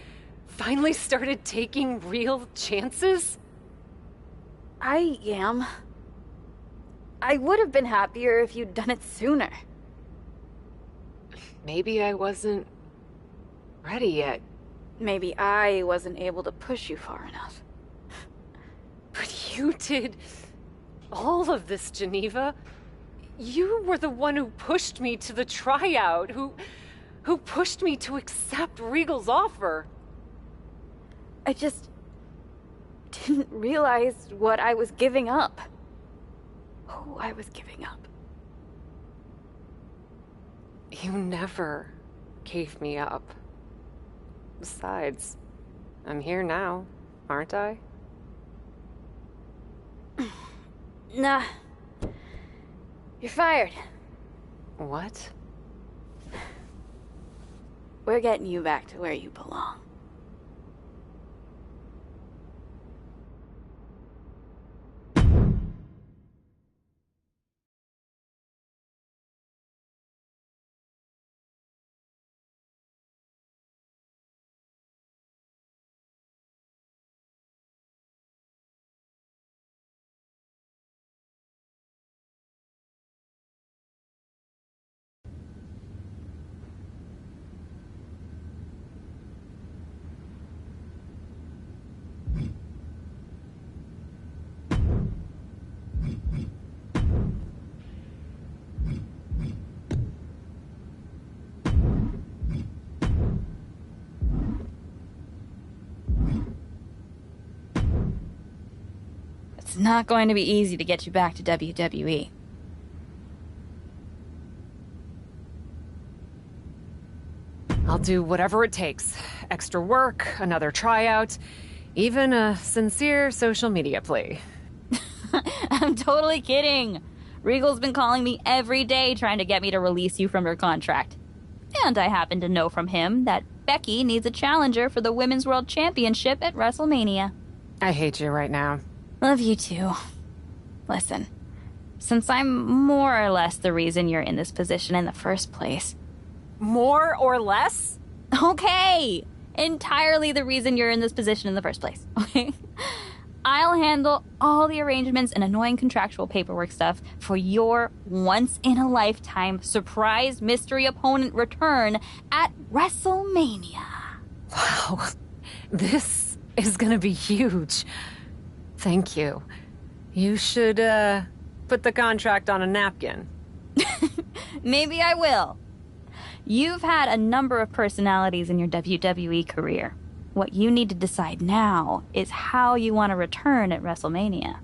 finally started taking real chances? I am. I would have been happier if you'd done it sooner. Maybe I wasn't ready yet. Maybe I wasn't able to push you far enough. But you did all of this, Geneva. You were the one who pushed me to the tryout, who pushed me to accept Regal's offer. I just didn't realize what I was giving up. Who I was giving up. You never gave me up. Besides, I'm here now, aren't I? Nah. You're fired. What? We're getting you back to where you belong. It's not going to be easy to get you back to WWE. I'll do whatever it takes. Extra work, another tryout, even a sincere social media plea. I'm totally kidding. Regal's been calling me every day trying to get me to release you from your contract. And I happen to know from him that Becky needs a challenger for the Women's World Championship at WrestleMania. I hate you right now. Love you too. Listen, since I'm more or less the reason you're in this position in the first place. More or less? Okay! Entirely the reason you're in this position in the first place, okay? I'll handle all the arrangements and annoying contractual paperwork stuff for your once-in-a-lifetime surprise mystery opponent return at WrestleMania. Wow, this is gonna be huge. Thank you. You should, put the contract on a napkin. Maybe I will. You've had a number of personalities in your WWE career. What you need to decide now is how you want to return at WrestleMania.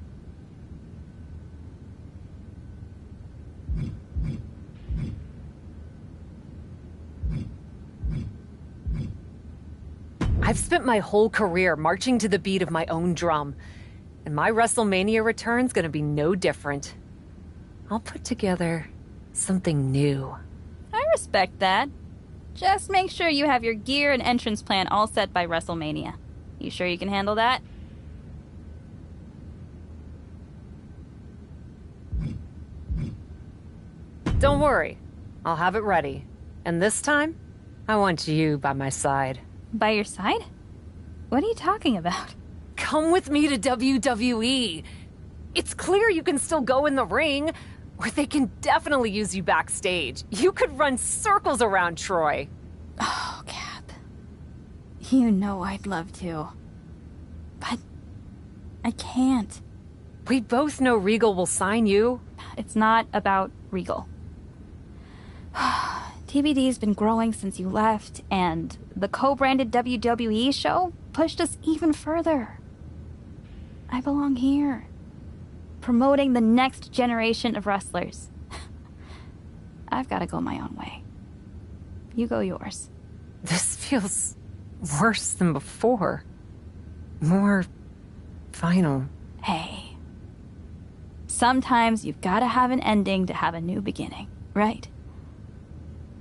I've spent my whole career marching to the beat of my own drum, and my WrestleMania return's gonna be no different. I'll put together something new. I respect that. Just make sure you have your gear and entrance plan all set by WrestleMania. You sure you can handle that? Don't worry. I'll have it ready. And this time, I want you by my side. By your side? What are you talking about? Come with me to WWE. It's clear you can still go in the ring, or they can definitely use you backstage. You could run circles around Troy. Oh, Cap. You know I'd love to. But I can't. We both know Regal will sign you. It's not about Regal. TBD's been growing since you left, and the co-branded WWE show pushed us even further. I belong here, promoting the next generation of wrestlers. I've got to go my own way. You go yours. This feels worse than before. More final. Hey. Sometimes you've got to have an ending to have a new beginning, right?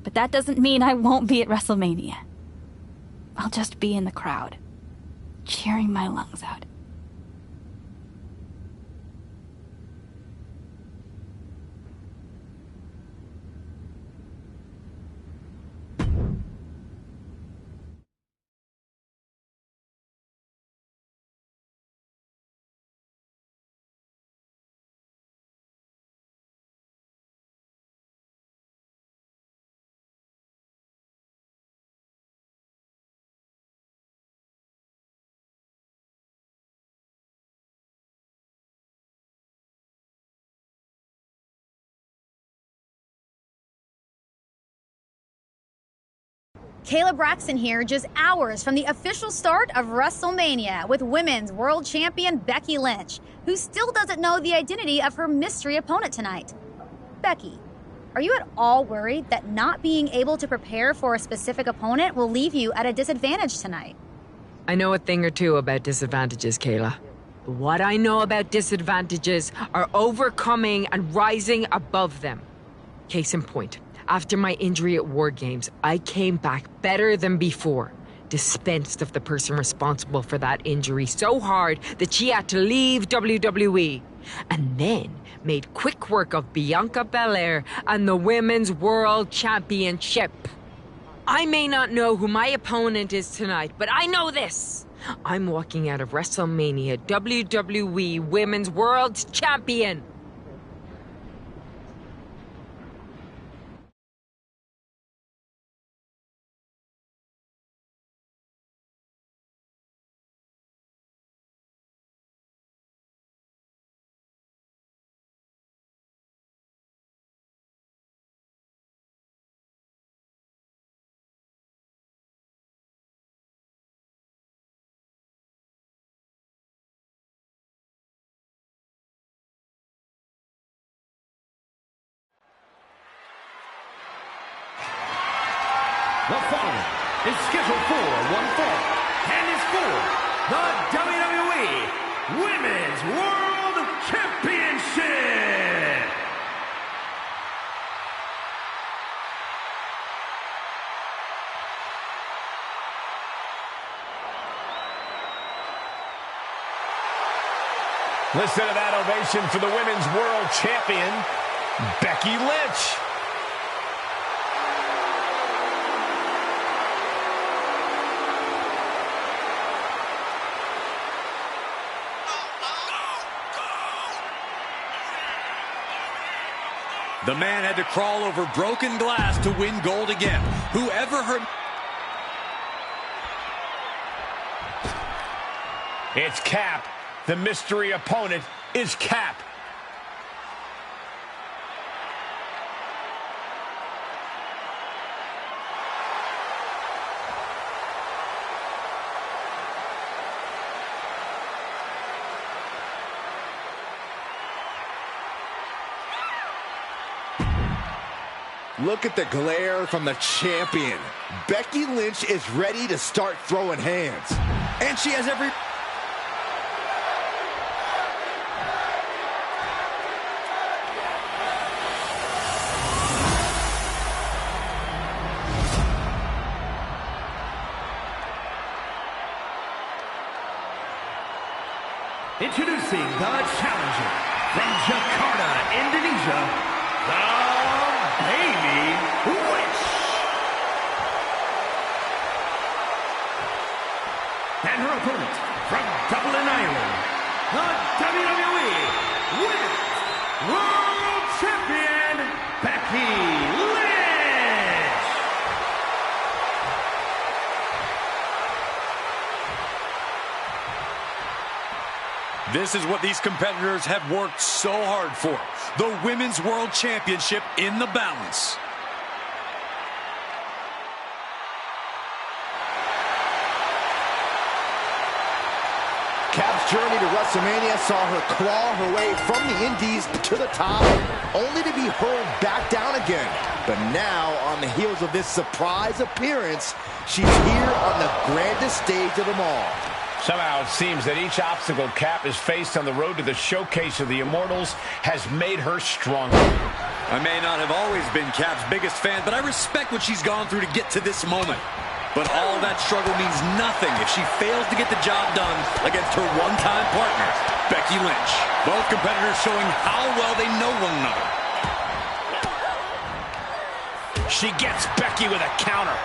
But that doesn't mean I won't be at WrestleMania. I'll just be in the crowd, cheering my lungs out. Kayla Braxton here, just hours from the official start of WrestleMania with Women's World Champion Becky Lynch, who still doesn't know the identity of her mystery opponent tonight. Becky, are you at all worried that not being able to prepare for a specific opponent will leave you at a disadvantage tonight? I know a thing or two about disadvantages, Kayla. But what I know about disadvantages are overcoming and rising above them. Case in point. After my injury at War Games, I came back better than before. Dispensed of the person responsible for that injury so hard that she had to leave WWE. And then made quick work of Bianca Belair and the Women's World Championship. I may not know who my opponent is tonight, but I know this. I'm walking out of WrestleMania WWE Women's World Champion. The following is scheduled for one fall and is for the WWE Women's World Championship. Listen to that ovation for the Women's World Champion, Becky Lynch. The man had to crawl over broken glass to win gold again. Whoever heard... It's Cap. The mystery opponent is Cap. Look at the glare from the champion. Becky Lynch is ready to start throwing hands. And she has every... Introducing the challenger from Jakarta, Indonesia, the Baby Witch. And her opponent from Dublin, Ireland, the WWE Women's World Champion, Becky Lynch. This is what these competitors have worked so hard for. The Women's World Championship in the balance. Cap's journey to WrestleMania saw her claw her way from the Indies to the top, only to be hurled back down again. But now, on the heels of this surprise appearance, she's here on the grandest stage of them all. Somehow it seems that each obstacle Cap has faced on the road to the showcase of the Immortals has made her stronger. I may not have always been Cap's biggest fan, but I respect what she's gone through to get to this moment. But all that struggle means nothing if she fails to get the job done against her one-time partner, Becky Lynch. Both competitors showing how well they know one another. She gets Becky with a counter.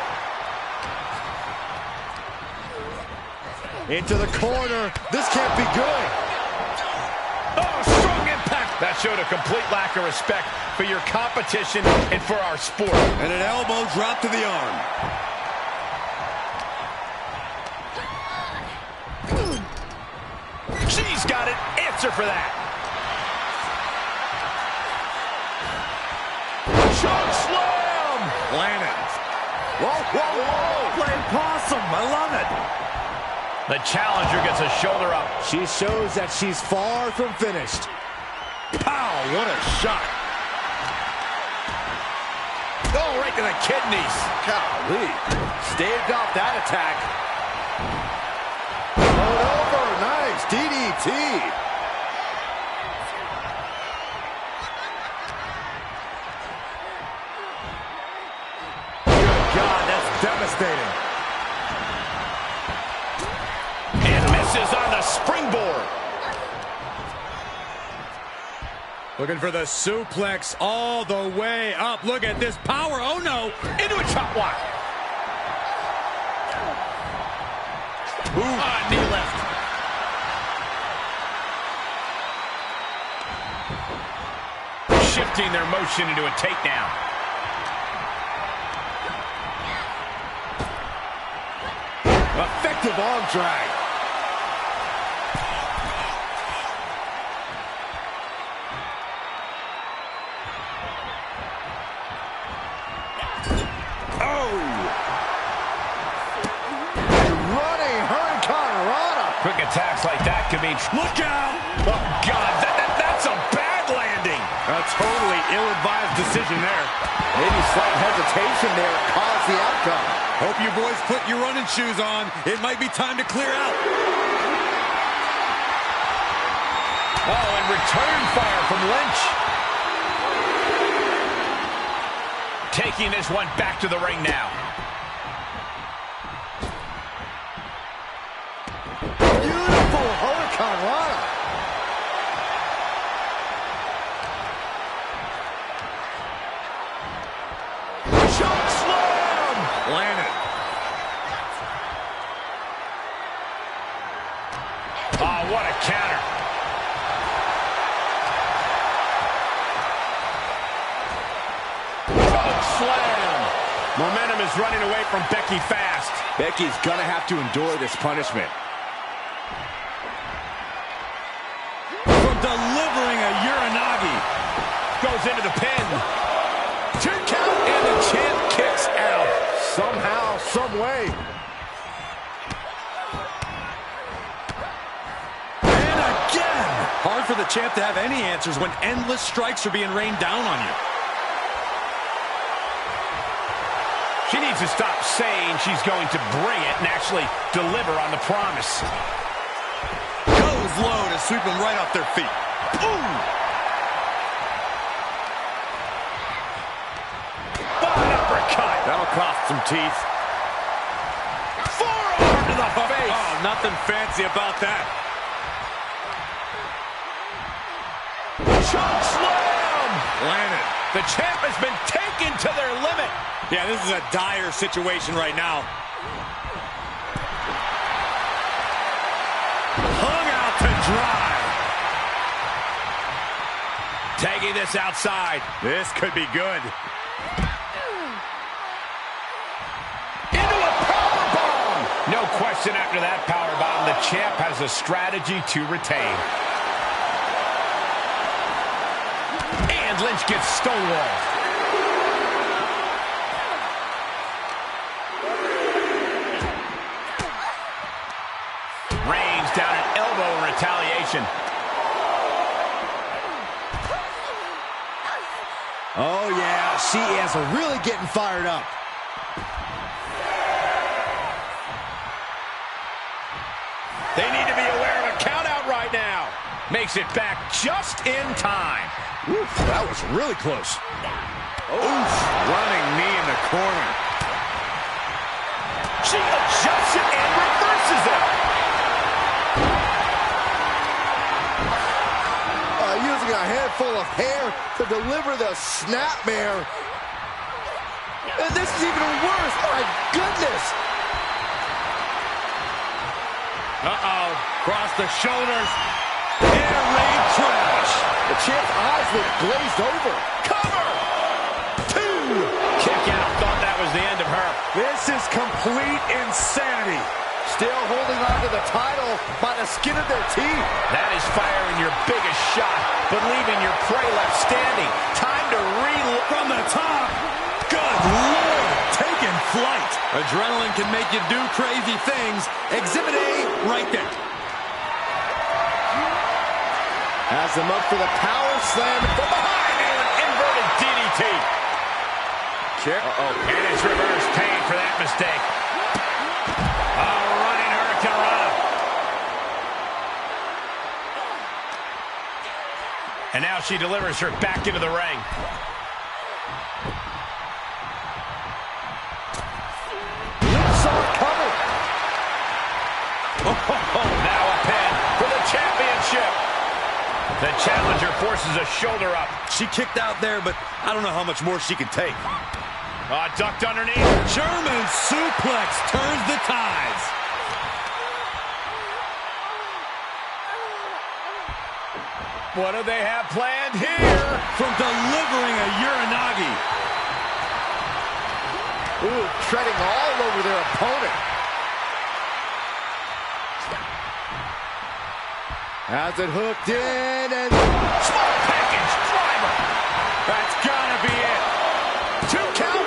Into the corner. This can't be good. Oh, strong impact. That showed a complete lack of respect for your competition and for our sport. And an elbow drop to the arm. She's got an answer for that. Choke slam. Planet. Whoa, whoa, whoa. Playing possum. I love it. The challenger gets a shoulder up. She shows that she's far from finished. Pow, what a shot. Oh, right to the kidneys. Golly. Staved off that attack. Thrown over. Nice DDT. God, that's devastating. And misses on the springboard. Looking for the suplex all the way up. Look at this power. Oh, no. Into a chop block. Knee lift. Shifting their motion into a takedown. Effective arm drag. Quick attacks like that could mean... Look out! Oh, God, that's a bad landing. A totally ill-advised decision there. Maybe slight hesitation there caused the outcome. Hope you boys put your running shoes on. It might be time to clear out. Oh, and return fire from Lynch. Taking this one back to the ring now. Beautiful Hurricane Rana. Choke slam. Landed. Oh, what a counter. Choke slam. Momentum is running away from Becky fast. Becky's gonna have to endure this punishment. Delivering a Uranagi. Goes into the pin. 2 count, and the champ kicks out. Somehow, some way. And again. Hard for the champ to have any answers when endless strikes are being rained down on you. She needs to stop saying she's going to bring it and actually deliver on the promise. Goes low to sweep them right off their feet. Ooh! One uppercut. That'll cost some teeth. Forearm to the face. Oh, nothing fancy about that. Choke slam. Landed. The champ has been taken to their limit. Yeah, this is a dire situation right now. Hung out to dry. Tagging this outside. This could be good. Into a powerbomb. No question after that powerbomb, the champ has a strategy to retain. And Lynch gets stonewalled. Reigns down an elbow in retaliation. Oh, yeah, she is really getting fired up. They need to be aware of a countout right now. Makes it back just in time. Oof, that was really close. Oof, running knee in the corner. She adjusts it and reverses it. Using a handful of hair to deliver the snapmare. And this is even worse. My goodness. Uh-oh. Cross the shoulders. Air raid trash. The champ's eyes look glazed over. Cover. 2. Kick out. Thought that was the end of her. This is complete insanity. Still holding on to the title by the skin of their teeth. That is firing your biggest shot, but leaving your prey left standing. Time to reload. From the top. Good Lord. Take taking flight. Adrenaline can make you do crazy things. Exhibit A right there. Has them up for the power slam from behind. And an inverted DDT. Kick. And it's reverse pain for that mistake. A running hurricanrana. And now she delivers her back into the ring. Now a pin for the championship. The challenger forces a shoulder up. She kicked out there, but I don't know how much more she can take. Ducked underneath. German suplex turns the tides. What do they have planned here? From delivering a Uranagi. Ooh, treading all over their opponent. Has it hooked in and small package driver. That's gotta be it. 2 count.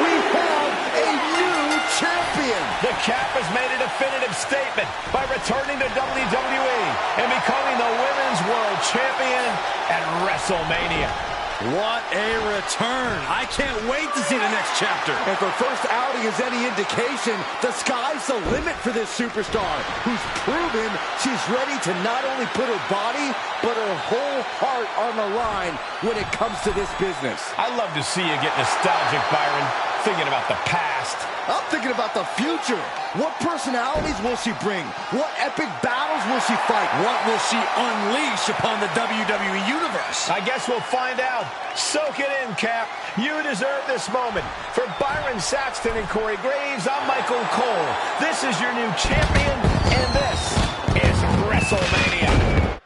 We have a new champion. The Cap has made a definitive statement by returning to WWE and becoming the Women's World Champion at WrestleMania. What a return. I can't wait to see the next chapter. And for first outing is any indication, the sky's the limit for this superstar, who's proven she's ready to not only put her body, but her whole heart on the line when it comes to this business. I love to see you get nostalgic, Byron, thinking about the past. I'm thinking about the future. What personalities will she bring? What epic battles will she fight? What will she unleash upon the WWE Universe? I guess we'll find out. Soak it in, Cap. You deserve this moment. For Byron Saxton and Corey Graves, I'm Michael Cole. This is your new champion, and this is WrestleMania.